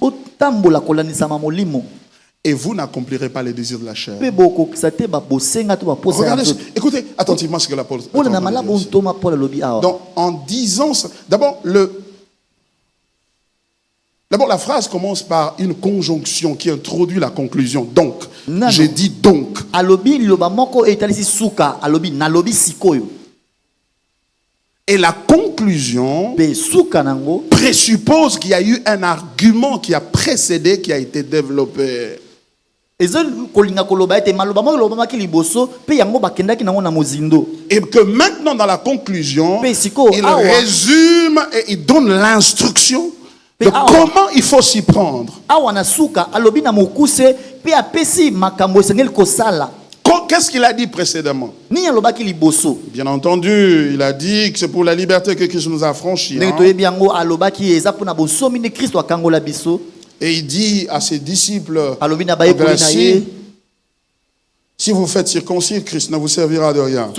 et vous n'accomplirez pas les désirs de la chair. Regardez, écoutez attentivement ce que l'apôtre dit. Donc, en disant ça, d'abord la phrase commence par une conjonction qui introduit la conclusion. Donc, j'ai dit donc. Et la conclusion présuppose qu'il y a eu un argument qui a précédé, qui a été développé. Et que maintenant, dans la conclusion, il résume et il donne l'instruction de comment il faut s'y prendre. Qu'est-ce qu'il a dit précédemment? Bien entendu, il a dit que c'est pour la liberté que Christ nous a affranchis. Et il dit à ses disciples, si vous faites circoncire, Christ ne vous servira de rien.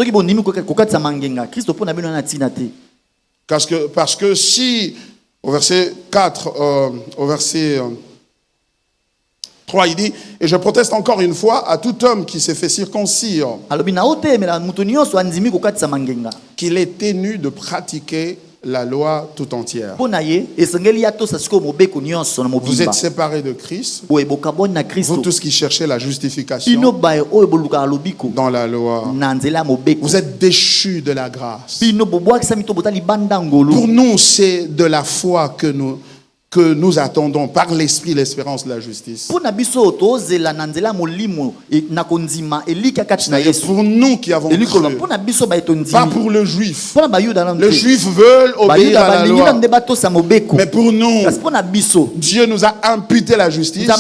Parce que si, au verset 4, au verset 3, il dit, et je proteste encore une fois à tout homme qui s'est fait circoncire qu'il est tenu de pratiquer la loi tout entière. Vous êtes séparés de Christ, vous tous qui cherchez la justification dans la loi. Vous êtes déchus de la grâce. Pour nous, c'est de la foi que nous attendons par l'esprit l'espérance de la justice. Pour nous qui avons cru, pas pour le juif. Le juif veut obéir à la loi. Mais pour nous, Dieu nous a imputé la justice. Et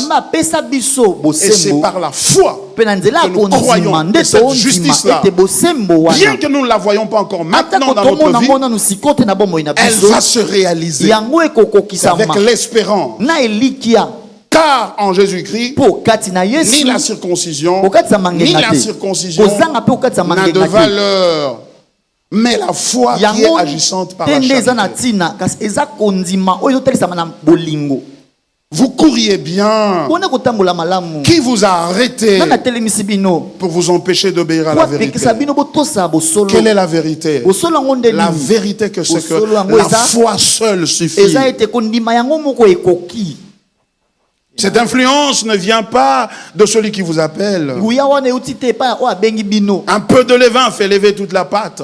c'est par la foi que nous croyons que cette justice-là, bien que nous ne la voyons pas encore maintenant dans notre vie, elle va se réaliser avec l'espérance. Car en Jésus-Christ, ni la circoncision, ni la circoncision n'a de valeur, mais la foi qui est agissante par la charité. Vous couriez bien. Qui vous a arrêté pour vous empêcher d'obéir à la vérité? Quelle est la vérité? La vérité que c'est que la foi seule suffit. Cette influence ne vient pas de celui qui vous appelle. Un peu de levain fait lever toute la pâte.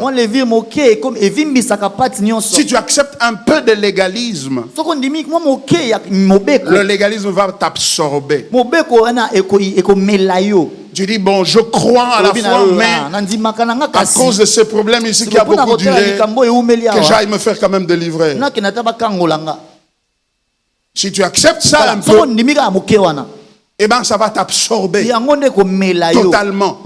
Si tu acceptes un peu de légalisme, le légalisme va t'absorber. Tu dis, bon, je crois à la foi, mais à cause de ces problèmes ici qui a beaucoup duré, que j'aille me faire quand même délivrer. Si tu acceptes ça un peu, eh ben ça va t'absorber totalement.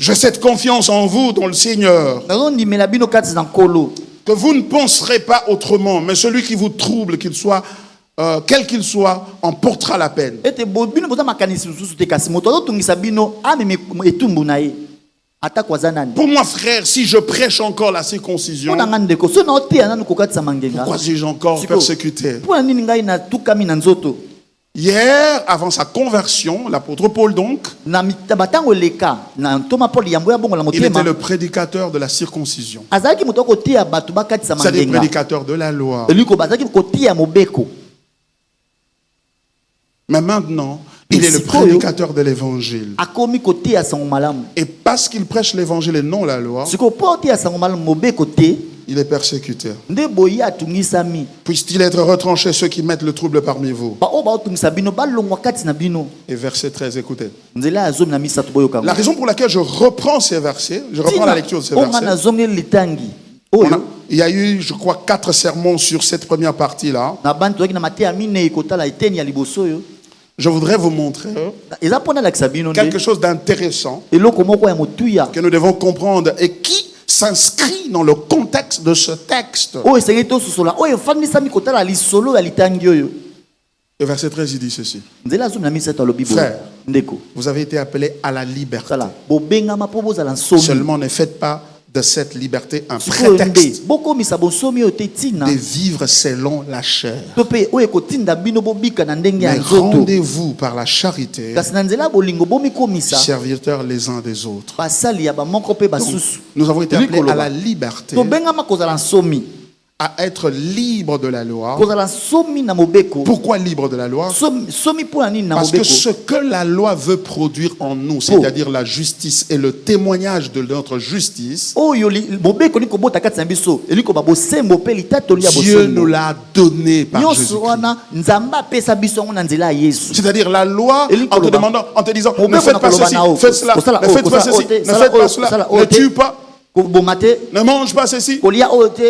J'ai cette confiance en vous, dans le Seigneur, que vous ne penserez pas autrement, mais celui qui vous trouble, qu'il soit, quel qu'il soit, en portera la peine. Pour moi, frère, si je prêche encore la circoncision, pourquoi suis-je encore persécuté? Hier, avant sa conversion, l'apôtre Paul donc, il était le prédicateur de la circoncision. C'est-à-dire le prédicateur de la loi. Mais maintenant, il est le prédicateur de l'évangile. Et parce qu'il prêche l'évangile et non la loi, il est persécuté. Puisse-t-il être retranché ceux qui mettent le trouble parmi vous. Et verset 13, écoutez. La raison pour laquelle je reprends ces versets, je reprends la lecture de ces versets. Il y a eu, je crois, 4 sermons sur cette première partie-là. Je voudrais vous montrer quelque chose d'intéressant que nous devons comprendre et qui s'inscrit dans le contexte de ce texte. Le verset 13, il dit ceci. Frère, vous avez été appelés à la liberté. Seulement ne faites pas de cette liberté un prétexte de vivre selon la chair. Mais rendez-vous par la charité serviteurs les uns des autres. Donc, nous avons été appelés à la liberté à être libre de la loi. kozala somi na mobeko. Pourquoi libre de la loi? Somi pour nini na Parce que mobeko. ce que la loi veut produire en nous, c'est-à-dire la justice et le témoignage de notre justice, Oyo mobeko ni kobota kati na biso. Eliko ba bosembo pe litatoli ya Dieu nous bosembo. l'a donné par Nyonso Jésus-Christ. wana nzamba pesa biso ngo na nzela ya Yesu. C'est-à-dire la loi, Et en te demandant, en te disant, ne faites pas ceci, faites cela, ne faites pas ceci, ne faites pas cela, ne tue pas, Kobomate ne mange pas ceci. kolia ote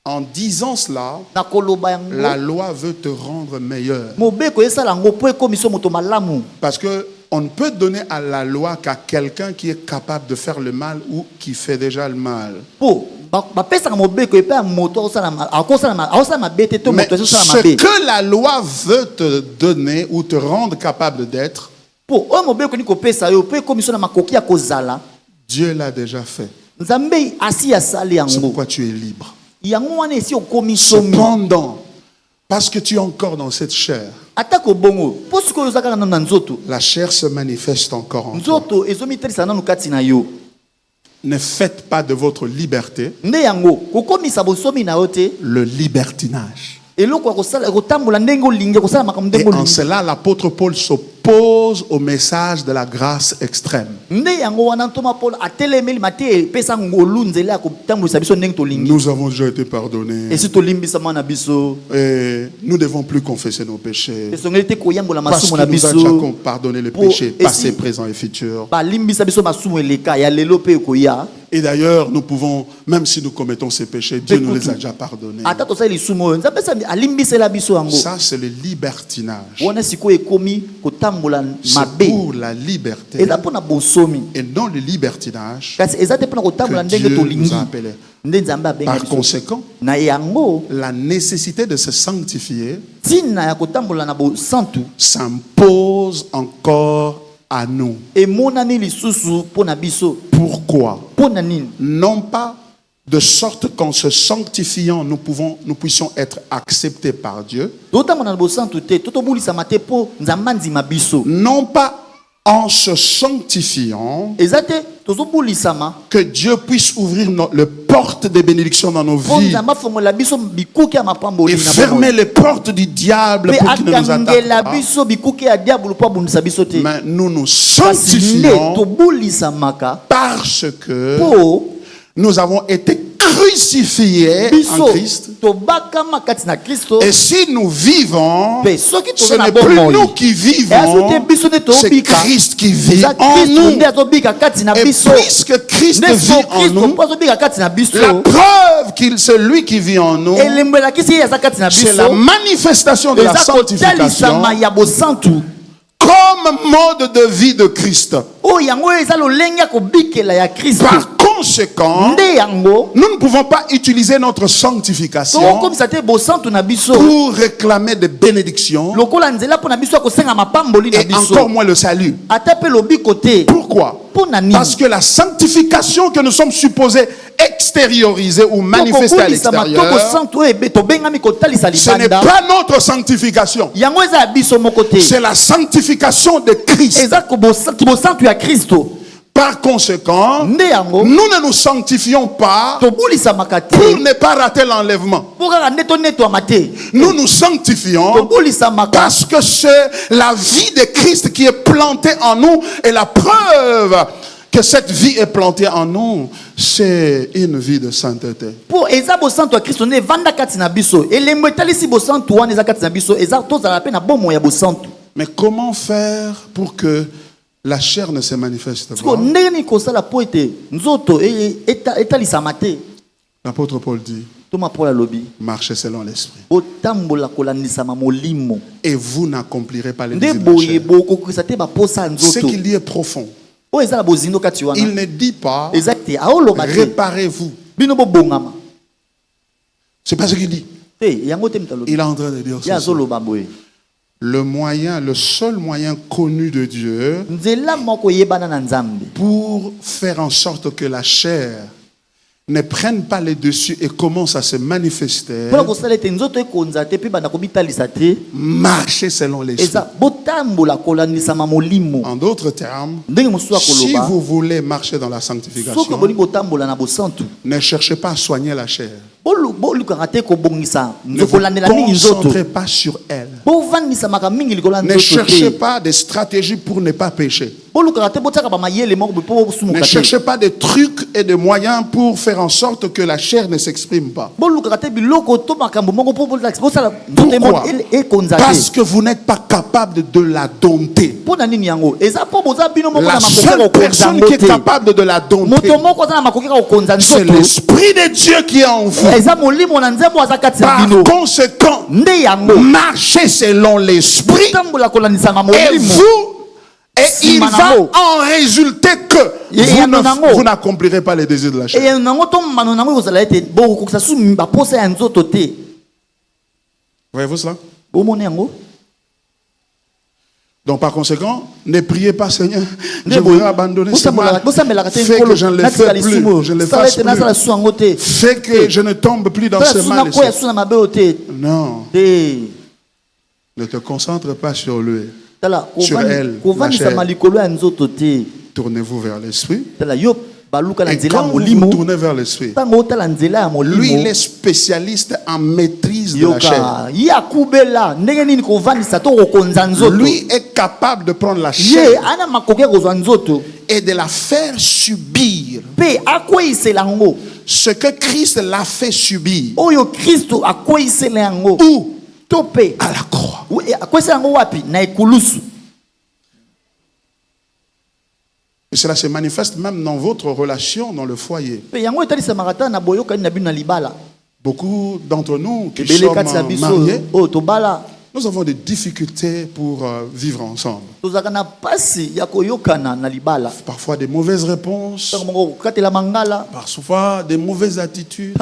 En disant cela, na koloba yango. la loi veut te rendre meilleur. Mobeko esala ngo po ekomiso moto malamu. Parce que on ne peut donner à la loi qu'à quelqu'un qui est capable de faire le mal ou qui fait déjà le mal. Po bapesaka mobeko epe ya moto akosala mabe te to Mais moto esosala ce mabe. que la loi veut te donner ou te rendre capable d'être, Po oyo mobeko ni kopesa yo po ekomiso na makoki ya kozala. Dieu l'a déjà fait. Nzambe asi asali C'est yango. pourquoi tu es libre. Yango wana esi okomi somi. Cependant, parce que tu es encore dans cette chair, Atako bongo po sikoyo ozaka na nzoto. la chair se manifeste encore en toi. Nzoto ezomitalisa nanu kati na yo. Ne faites pas de votre liberté Nde yango kokomisa bosomi na yo te. le libertinage. Eloko ya kosala kotambola ndenge olingi kosala makambo Et ndenge en olingi. cela, l'apôtre Paul s'oppose au message de la grâce extrême. Nde yango wana ntoma Paul atelemeli mate epesa ngolu nzela ya kotambolisa biso ndenge tolingi. Nous avons déjà été pardonnés Esi tolimbisama na biso. et nous ne devons plus confesser nos péchés Esongeli te koyambola parce masumu qu'il na nous a biso. déjà pardonné les Pour- péchés et passés, si- présents et futurs. Balimbisa biso masumu eleka ya lelo pe koya. Et d'ailleurs, nous pouvons, même si nous commettons ces péchés, Dieu nous les a déjà pardonnés. Ata tosali lisumu oyo nzambe esa alimbisela biso yango. Ça, c'est le libertinage. Wana sikoyo ekomi kotambola C'est mabe. pour la liberté Eza mpona bosomi. et non le libertinage Kasi eza te mpona kotambola que ndenge Dieu tolingi. nous a appelés. Nde nzambe abenga Par biso. conséquent, Na yango la nécessité de se sanctifier ntina ya kotambola na bosantu s'impose encore à nous. emonani lisusu mpona biso. Pourquoi? Mpona nini? Non pas de sorte qu'en se sanctifiant, nous puissions être acceptés par Dieu. Totambola na bosantu te to tobulisama te mpo nzambe andima biso. Non pas en se sanctifiant Eza te tozobulisama que Dieu puisse ouvrir les portes des bénédictions dans nos mpo vies nzambe afongola biso bikuke ya mapamboli et na fermer bomoi. les portes du diable Mpe pour qu'il ne nous attaque akangela pas. biso bikuke ya diabolo mpo abundisa biso te. Mais nous nous Kasi nde sanctifions tobulisamaka parce que mpo nous avons été crucifiés en biso Christ. tobakama kati na Kristo. Et si nous vivons, Mpe soki ce toza na n'est plus bomoi nous qui vivons, easo te biso nde c'est tobika. Christ qui vit Eza en Kristo nous. nde azobika kati na Et biso. puisque Christ Nde vit so en Kristo nous, mpo azobika kati na biso. la preuve qu'il celui qui vit en nous, Elembo elakisi ye aza kati na c'est la biso. manifestation de la Eza sanctification kotalisama ya bosantu. comme mode de vie de Christ. Oyo yango eza lolenge ya kobikela ya Kristo. Par conséquent, Nde yango nous ne pouvons pas utiliser notre sanctification tokokomisa te bosantu na biso pour réclamer des bénédictions lokola nzela mpo na biso ya kosenga mapamboli na et biso. encore moins le salut. Ata mpe lobiko te. Pourquoi? Mpona nini? Parce que la sanctification que nous sommes supposés extérioriser ou manifester à Tokobulisama to l'extérieur, bosantu oyo tobengami kotalisa ce n'est libanda. pas notre sanctification. Yango eza ya biso moko te. C'est la sanctification de Christ. Eza bosantu ya Kristo. Par conséquent, Nde yango nous ne nous sanctifions pas tobulisamaka te. pour ne pas rater l'enlèvement. Mpo kaka nde tonetwama te. Nous nous sanctifions Tobulisamaka parce que c'est la vie de Christ qui est plantée en nous et la preuve que cette vie est plantée en nous, c'est une vie de sainteté. mpo eza bosantu ya Kristo nde evanda kati na biso. Elembo etalisi bosantu wana eza kati na biso. Eza tozala mpe na bomoi ya bosantu. Mais comment faire pour que la chair ne se manifeste Siko pas? ndenge nini kosala mpo ete nzoto etalisama te. L'apôtre Paul dit, Toma Paul alobi marchez selon l'esprit. botambola kolandisama molimo. Et vous n'accomplirez pas les Nde désirs de la boye chair. bokokisa te baposa ya Ce nzoto. qu'il dit est profond. Oyo eza na bozindo kati wana. Il ne dit pas, Eza te aoloba te. réparez-vous. Bino bobongama. C'est pas ce qu'il dit. Te yango te mtalobi. Il est en train de dire Ya ceci. azoloba boye. Le seul moyen connu de Dieu Nzela moko yebana na Nzambe. pour faire en sorte que la chair ne prenne pas les dessus et commence à se manifester, Mpona kosala ete nzoto ekonza te mpe banda kobitalisa te. marcher selon l'esprit. Eza botambola kolandisama molimo. En d'autres termes, Ndenge mosusu si akoloba. vous voulez marcher dans la Soki sanctification, boni botambola na bosantu. ne cherchez pas à soigner la chair. Ne vous concentrez pas sur elle. Ne cherchez pas des stratégies pour ne pas pécher. Ne cherchez pas des trucs et des moyens pour faire en sorte que la chair ne s'exprime pas. Pourquoi? Parce que vous n'êtes pas capable de la dompter. La seule personne qui est capable de la dompter, c'est l'Esprit de Dieu qui est en vous. Par conséquent, marchez selon l'Esprit et il va en résulter que vous n'accomplirez pas les désirs de la chair. Voyez-vous cela? Donc par conséquent, ne priez pas, Seigneur, je voudrais abandonner ce mal. Fais que je ne le fais plus, je ne le fasse plus. Fais que je ne tombe plus dans ce mal. Non. Ne te concentre pas sur lui, sur elle, la chair. Tournez-vous vers l'Esprit. Et quand vous vous tournez vers l'Esprit, lui, il est spécialiste en maîtrise de la chair. Lui est capable de prendre la chair et de la faire subir ce que Christ l'a fait subir. Où? À la croix. Et cela se manifeste même dans votre relation dans le foyer. Beaucoup d'entre nous qui sommes mariés, nous avons des difficultés pour vivre ensemble. Parfois des mauvaises réponses, parfois des mauvaises attitudes.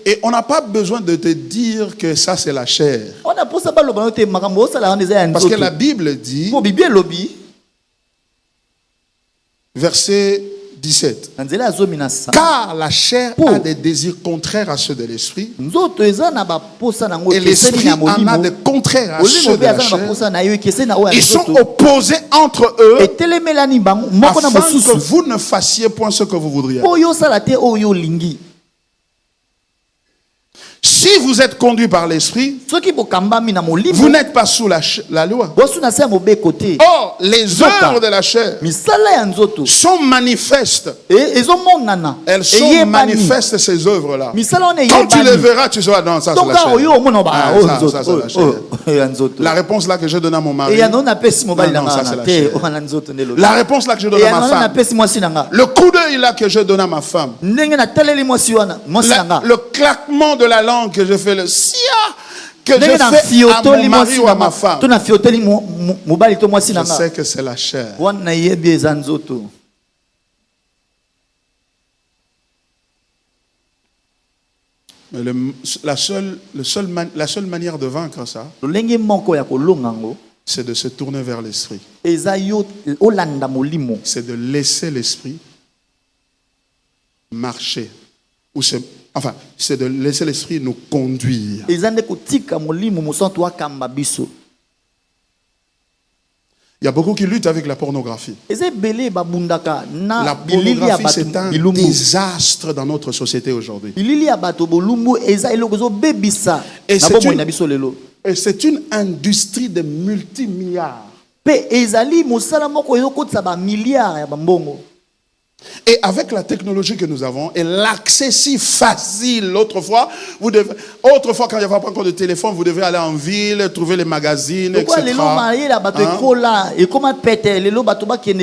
Et on n'a pas besoin de te dire que ça c'est la chair. Parce que la Bible dit, verset 17, car la chair a des désirs contraires à ceux de l'esprit, et l'esprit en a des contraires à ceux de la chair. Ils sont opposés entre eux, afin que vous ne fassiez point ce que vous voudriez. Si vous êtes conduit par l'esprit, vous n'êtes pas sous la loi. Or, les œuvres de la chair sont manifestes. Elles sont manifestes, ces œuvres-là. Quand tu les verras, tu seras dans ça, c'est la chair. Ça, c'est la chair. La réponse là que je donne à mon mari, non, ça, c'est la chair. La réponse là que je donne à ma femme, le coup d'œil là que je donne à ma femme, le claquement de la langue que je fais, le sia que je fais à mon mari ou à ma femme, je sais que c'est la chair. Mais la seule manière de vaincre ça, c'est de se tourner vers l'esprit. C'est de laisser l'esprit marcher. Enfin, c'est de laisser l'esprit nous conduire. Il y a beaucoup qui luttent avec la pornographie. La pornographie, c'est un désastre dans notre société aujourd'hui. Et c'est une industrie de multimilliards. Et avec la technologie que nous avons et l'accès si facile, autrefois quand il n'y avait pas encore de téléphone, vous devez aller en ville, trouver les magazines, etc.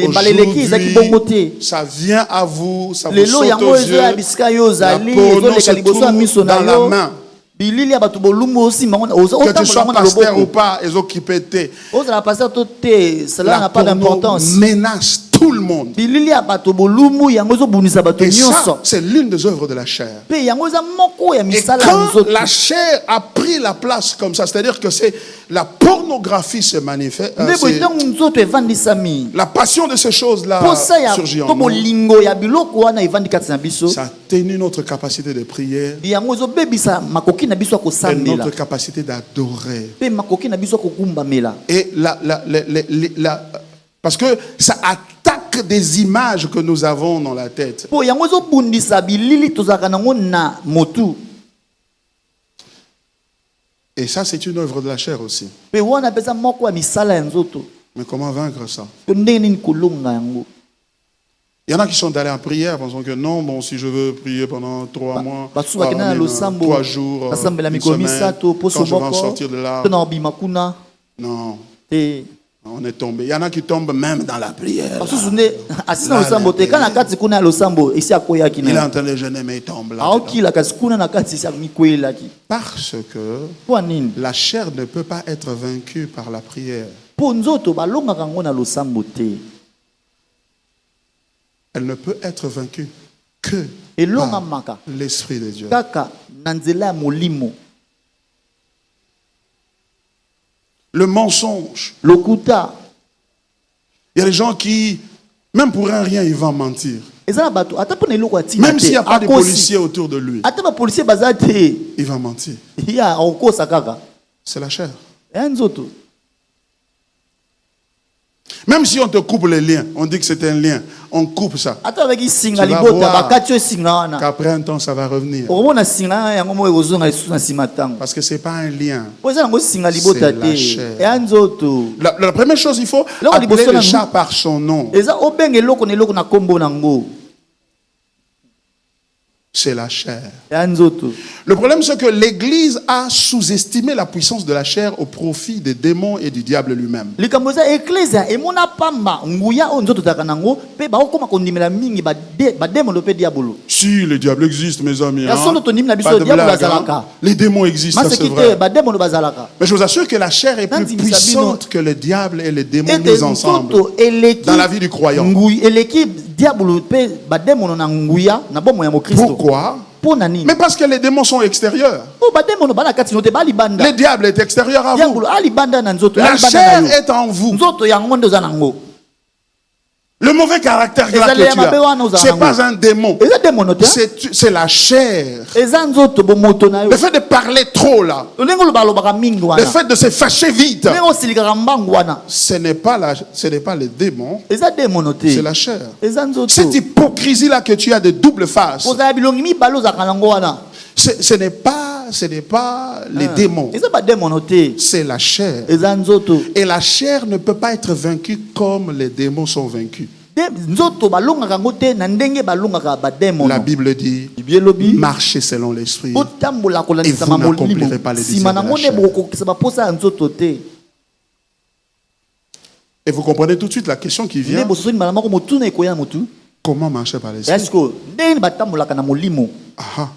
Aujourd'hui, ça vient à vous, ça vous saute aux yeux, la porno se trouve dans la main. Que tu sois pasteur ou pas, ils ont occupé. La porno menace tout le monde. Et ça, c'est l'une des œuvres de la chair. Et quand la chair a pris la place comme ça, c'est-à-dire que c'est la pornographie se manifeste, la passion de ces choses-là surgit en nous. Ça atténue notre capacité de prier et notre capacité d'adorer. Et parce que ça attaque vaincre des images que nous avons dans la tête. po yango ezobundisa bilili tozalaka nango na motu. Et ça, c'est une œuvre de la chair aussi. Pe wana pesa moko ya misala ya nzoto. Mais comment vaincre ça? To ndenge nini kolonga yango? Il y en a qui sont allés en prière pensant que non, bon, si je veux prier pendant 3 mois, Basusu bakena na losambo 3 jours, basambela une mikolo semaine, misato poso quand je vais en moko sortir de là, to na obima kuna non, te on est tombé. Il y en a qui tombent même dans la prière. basusu nde asina losambo te kana kati kuna ya losambo esi akoyaki Il est na en train de jeûner, mais il tombe là. aokila kasi kuna na kati esi amikwelaki. Parce que Po nini? la chair ne peut pas être vaincue par la prière. Po nzoto balongaka yango na losambo te. Elle ne peut être vaincue que elongamaka par l'Esprit de Dieu. kaka na nzela ya molimo. Le mensonge. Lokuta Il y a des gens qui, même pour un rien, ils vont mentir. eza na bato ata mpona eloko atina Même s'il n'y a pas de akosi. policiers autour de lui, Ata bapolisier baza te il va mentir. ya akokosa kaka C'est la chair. ya nzoto. Même si on te coupe les liens, on dit que c'est un lien, on coupe ça. Ata babaki singa Tu vas libota voir bakati oyo singa wana Qu'après un temps, ça va revenir. okomona singa yango moko ekozonga lisusu na nsima ntango Parce que ce n'est pas un lien. po eza nango singa libota C'est la te chair. ya nzoto. La première chose, il faut Là, on appeler liboso le na chat nous. par son nom. eza obenga eloko na eloko na nkombo nango C'est la chair. ya nzoto. Le problème, c'est que l'Église a sous-estimé la puissance de la chair au profit des démons et du diable lui-même. likambo eza eklezia emona pamba nguya oyo nzoto ezalaka nango mpe bakokoma kondimela mingi bademono mpe diabolo. Si le diable existe, mes amis, Ya solo tondimi na biso pas de diable blague, azalaka. les démons existent, ça, c'est maseki te vrai. bademono bazalaka. Mais je vous assure que la chair est plus Nandimisa puissante que le diable et les démons ete mis ensemble nzoto eleki dans la vie du croyant. eleki diabolo mpe bademono na nguya na bomo ya mokristo. Pourquoi? mpo na nini? Mais parce que les démons sont extérieurs. po bademono bana kati no te balibanda. Le diable est extérieur à vous. diabolo alibanda na nzoto La alibanda chair na yo. est en vous. nzoto yango nde oza nango. Le mauvais caractère là Ezali ya que mabe wana tu as, ozala c'est nango. pas un démon. eza demono te. C'est la chair. eza nzoto bomoto na yo. Le fait de parler trop là, ndenge olobaka mingi le wana. fait de se fâcher vite, ndenge osilikaka mbangu wana. ce n'est pas le démon, eza demono te. c'est la chair. eza nzoto. Cette hypocrisie là que tu as de double face, kozala bilongi mibale ozalaka nango wana. ce n'est pas les démons, eza bademono te. c'est la chair. eza nzoto. Et la chair ne peut pas être vaincue comme les démons sont vaincus. nzoto balongaka yango te na ndenge balongaka bademono. La Bible dit, Bible elobi marchez selon l'esprit. otambola Et kolandisa vous molimo n'accomplirez pas les nsima désirs de la nango nde chair. bokokokisa baposa ya nzoto te. Et vous comprenez tout de suite la question qui nde vient, bososoni mbala moko motuna ekoya na motu comment marcher par l'esprit? eske ndenge batambolaka na molimo. Ah,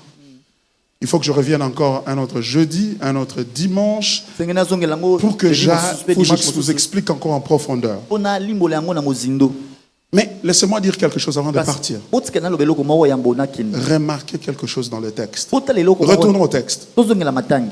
il faut que je revienne encore un autre jeudi, un autre dimanche, senge nazongela yango pour que jeudi mosusu mpe dimanche je vous mosusu explique encore en profondeur. mpo nalimbola yango na mozindo. Mais laissez-moi dire quelque chose avant de Kasi partir. botika naloba eloko moko yambo nakende Remarquez quelque chose dans le texte. botala eloko moko Retournons au texte. tozongela matangi.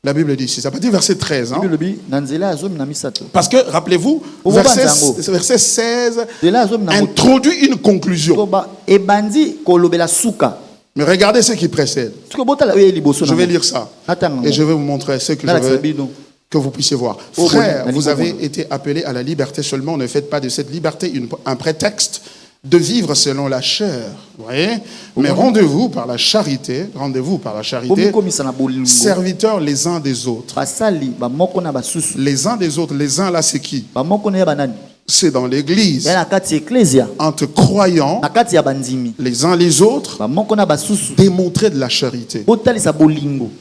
La Bible dit ici, ça peut dire verset 13. Hein? Bible elobi na nzela ya zomi na misato. Parce que, rappelez-vous, Obobanza verset, yango. verset 16 nzela ya zomi na moto introduit une conclusion. toba ebandi kolobela suka. Mais regardez ce qui précède. soki botala oyo liboso Je vais lire ça. natanga Et je vais vous montrer ce que je nalakisa veux bino. que vous puissiez voir. Oh, Frères, bon, vous bon, avez bon. été appelés à la liberté seulement. Ne faites pas de cette liberté un prétexte de vivre selon la chair. Vous voyez? Mais rendez-vous par la charité, bomikomisa na bolingo serviteurs les uns des autres. basali bamoko na basusu Les uns des autres, les uns là, c'est qui? bamoko na ya banani C'est dans l'église. ya na kati ya eklesia Entre croyants, na kati ya bandimi les uns les autres, bamoko na basusu démontrer de la charité. botalisa bolingo.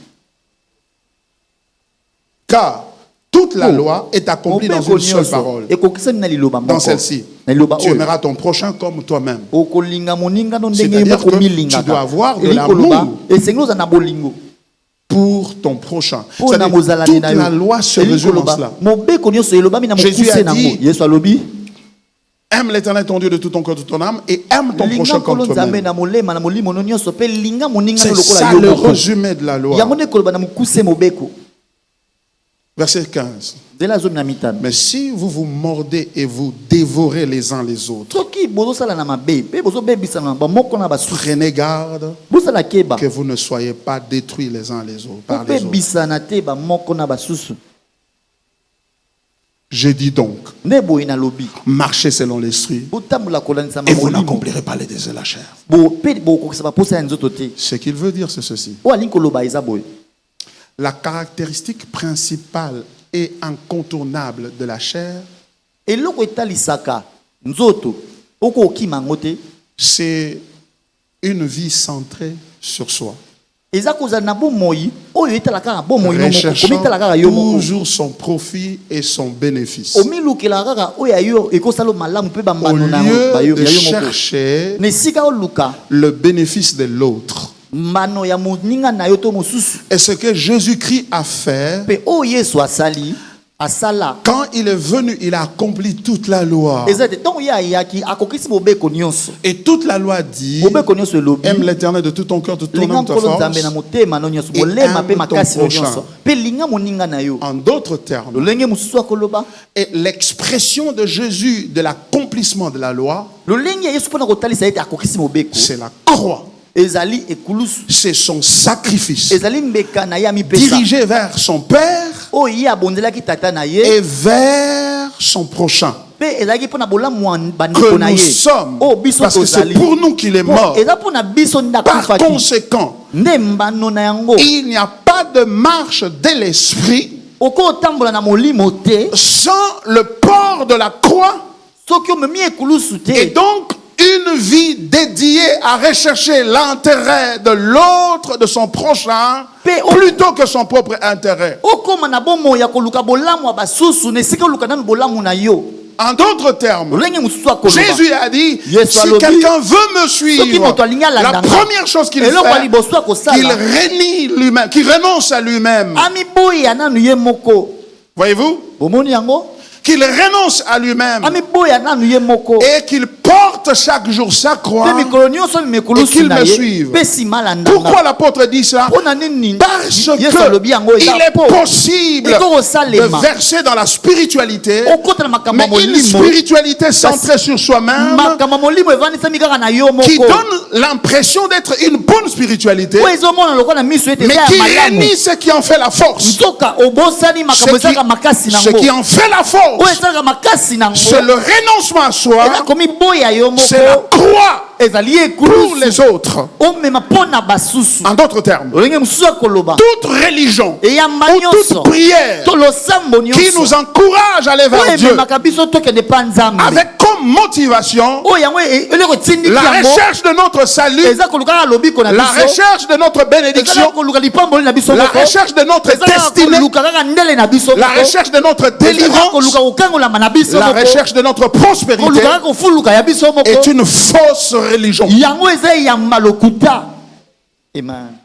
Car toute la loi est accomplie dans une seule parole. ekokisami na liloba Dans moko celle-ci, na liloba tu oyo aimeras ton prochain comme toi-même. okolinga moningano ndenge C'est-à-dire moko que milingaka. tu dois avoir de Eli koloba, l'amour. esengi oza na bolingo Pour ton prochain. mpo na C'est-à-dire, mozalani toute na yo. la loi se Eli résume en koloba, cela. mobeko nyonso elobami na Jésus mokuse a nango. dit, Yesu alobi Aime l'Éternel ton Dieu de tout ton cœur, de toute ton âme, et aime ton linga prochain comme nkolo nzambe toi-même. na molema na molimo no nyonso mpe linga moningano C'est lokola ça yo le moko. résumé de la loi. yango nde koloba na mokuse mobeko. Verset 15. nzela zomi na mitano. Mais si vous vous mordez et vous dévorez les uns les autres, soki bozosala na mabe mpe bozobebisana na bamoko na basusu prenez garde bozala keba que vous ne soyez pas détruits les uns les autres, par les autres. bobebisana te bamoko na basusu. J'ai dit donc, nde boye nalobi marchez selon l'esprit botambola kolandisa et vous molimo n'accomplirez pas les désirs de la chair. bo pe bokokisa baposa ya nzoto te Ce qu'il veut dire, c'est ceci. oyo alingi koloba eza boye La caractéristique principale et incontournable de la chair, eloko etalisaka nzoto okokima yango te c'est une vie centrée sur soi. eza kozala na bomoi oyo etalaka kaka bomoi no moko Recherchant komitala kaka yo moko toujours son profit et son bénéfice. omilukela kaka oyo ya yo ekosala malamu mpe Au bambano na lieu yo de moko chercher na esika oluka le bénéfice de l'autre. mbano ya moninga na yo to mosusu Et ce que Jésus-Christ a fait, mpe oyo yesu asali asala quand il est venu, il a accompli toute la loi. eza te ntongo ye ayaki akokisi bobeko nyonso Et toute la loi dit, bobeko nyonso elobi aime l'Éternel de tout ton cœur, de toute ton linga âme, de ta nkolo nzambe na force. motema no nyonso Et bolema mpe aime makasi ton no prochain. nyonso mpe linga moninga na yo En d'autres termes, lolenge mosusu akoloba et l'expression de Jésus de l'accomplissement de la loi, lolenge ya yesu mpona kotalisa ete akokisi mobeko c'est la croix. ezali ekulusu C'est son sacrifice ezali mbeka na ye amipesa dirigé vers son Père oyo ye abonzelaki tata na ye et vers son prochain. mpe ezalaki mpona bolamu ya Que bandeko na nous ye sommes, oyo biso parce que c'est tozali pour nous qu'il est mort. eza mpona biso nde Par akufaki conséquent, nde mbano na yango il n'y a pas de marche de l'esprit okotambola na molimo te sans le port de la croix soki omemi ekulusu et te donc une vie dédiée à rechercher l'intérêt de l'autre, de son prochain, plutôt que son propre intérêt. okóma na bomoi ya koluka bolamu ya basusu na esika oluka nanu bolamu na yo En d'autres termes, lolenge mosusu akoloba Jésus a dit, Yes, si alobi, quelqu'un veut me soki suivre, moto alingi la alandanga première chose qu'il eloko ya fait, liboso qu'il akosala renie lui-même, qu'il renonce à lui-même. amiboya nanu ye moko Voyez-vous? bomoni yango Qu'il renonce à lui-même amiboya nanu ye moko et qu'il porte chaque jour sa croix. mpe mikolo nyonso Et mimekulusu qu'il na me ye suive. mpe nsima alandanga Pourquoi l'apôtre dit ça? mpo na nini Parce yesu alobi yango qu'il eza est po possible ekokosalema de verser dans la spiritualité, okota na makambo mais ya une molimo spiritualité centrée sur soi-même makambo ya molimo evandisami kaka na yo qui moko donne l'impression d'être une bonne spiritualité, po ezomona lokola na miso ete mais eza qui ya malamu renie ce qui en fait la force. nzoka obosani makambo ezalaka makasi Ce qui nango en fait la oyo force, ezalaka makasi nango c'est le renoncement à soi, eza komiboya yo c'est la moko croix ezali pour ekulusu les autres. omema mpo na basusu En d'autres termes, olenge mosusu akoloba toute religion eyamba ou nyonso toute prière to losambo qui nyonso nous encourage à aller vers oyo Dieu ememaka biso tokende mpa nzambe avec comme motivation oyo yango eloko etindiki la yango recherche de notre salut, eza koluka kaka lobiko na la biso recherche de notre eza bénédiction, kaka koluka lipamboli na biso la moko recherche de notre eza kaka destinée, koluka kaka ndele na biso la moko recherche de notre eza kaka délivrance, koluka kokangolama na biso la moko recherche de notre prospérité koluka kaka kofuluka ya biso moko est une fausse religion. yango eza eyamba lokuta amen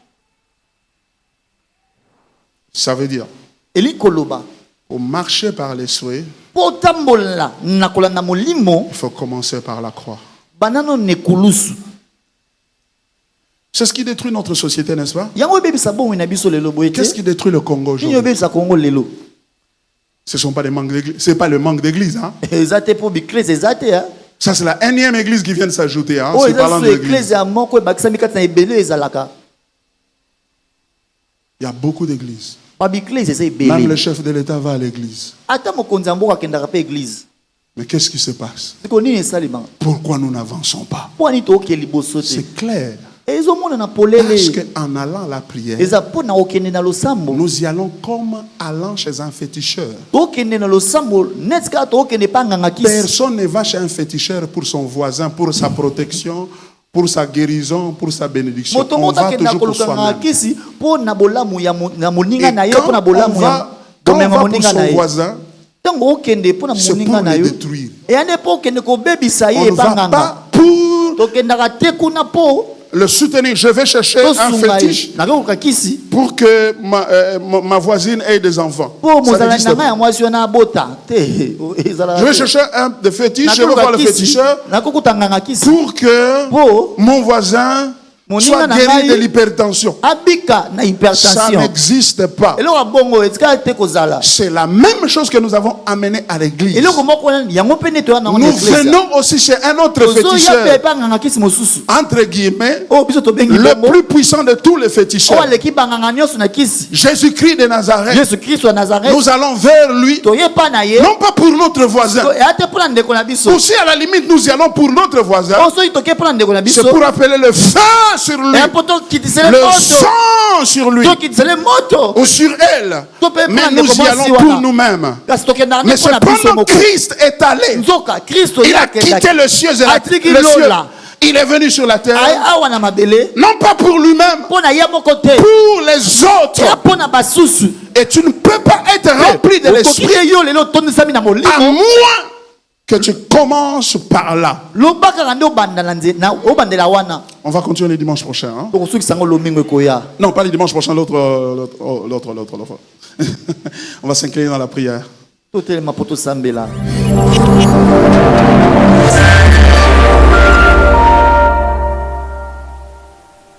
Ça veut dire, eli koloba pour marcher par l'esprit, mpo otambola na kolanda molimo il faut commencer par la croix. banano nekulusu C'est ce qui détruit notre société, n'est-ce pas? yango ebebisa bomoi na biso lelo boye te Qu'est-ce qui détruit le Congo nini aujourd'hui? obebisa kongo lelo Ce sont pas des manques d'église, c'est pas le manque d'église, hein? eza te mpo biklese eza te Ça, c'est la énième église qui vient de s'ajouter, hein? oyo C'est eza parlant de so l'église. eklese ya moko ebakisami kati na ebele ezalaka Il y a beaucoup d'églises. babiklese eza Même le ebele chef de l'État va à l'église. ata mokonzi ya mboka akendaka mpe eglize Mais qu'est-ce qui se passe? siko nini esalemaka Pourquoi nous n'avançons pas? mpo ani tooke liboso te C'est clair. ezomonana Parce polele qu'en allant à la prière, eza mpo na okende na losambo nous y allons comme allant chez un féticheur. tokende na losambo neti kaka tookende mpa nganga kisi Personne ne va chez un féticheur pour son voisin, pour sa protection, pour sa guérison, pour sa bénédiction. moto On moto va akendaka toujours pour koluka nganga soi-même. kisi mpo na bolamu na moninga Et na ye quand mpo na on bolamu ya va, quand on bomenga va pour moninga na son ye voisin, ntango okende mpo na c'est moninga pour na le yo détruire. eya nde mpo okende kobebisa On ye ne epa va nganga pas pour tokendaka te kuna mpo le soutenir. Je vais chercher un tosunga fétiche ye nakokoluka kisi pour que ma voisine ait des enfants. mpo Ça mozalani n'existe na ngai pas. ya mwasi wana abota te ezalaka Je vais te. chercher un de fétiche, je vais voir nakoluka le kisi féticheur nakokuta nganga kisi pour que mpo mon voisin soit guéri de l'hypertension. abika na Ça hypertension. n'existe pas. Eloko bongo etika te kozala. C'est la même chose que nous avons amené à l'église. Eloko moko yango pe ne to na Nous venons aussi chez un autre féticheur, entre guillemets, oh biso to bengi le bongo. plus puissant de tous les féticheurs, Oh aleki banganga nyonso na kisi. Jésus-Christ de Nazareth. Jésus Christ wa Nazareth. Nous allons vers lui, To yepa na ye. non pas pour notre voisin. To ate pour ndeko na biso. Aussi, à la limite, nous y allons pour notre voisin. Oh so itoke pour ndeko na biso. C'est pour appeler le feu sur lui, Et poto kitisele le moto. sang sur lui, To kitisele moto. ou sur elle. Mais prendre nous y comment allons si pour wana. nous-mêmes. Kasi toke na Mais ndeko na biso cependant, moko. Christ est allé. Nzoka Kristo Il a quitté le ciel et Atiki le ciel. lola. Il est venu sur la terre, Ay awa na mabele. non pas pour lui-même, Pona ya moko te. pour les Ya autres. pona basusu. Et tu ne peux pas être rempli de l'esprit Okoki yo lelo tondisami na à molimo. moins que tu commences par là. Lobaka ngande obanda na nze na obandela wana. On va continuer le dimanche prochain. Hein? Tokosukisa ngo lomingo ekoya. Non, pas le dimanche prochain, l'autre. On va s'incliner dans la prière. Totelema poto sambela.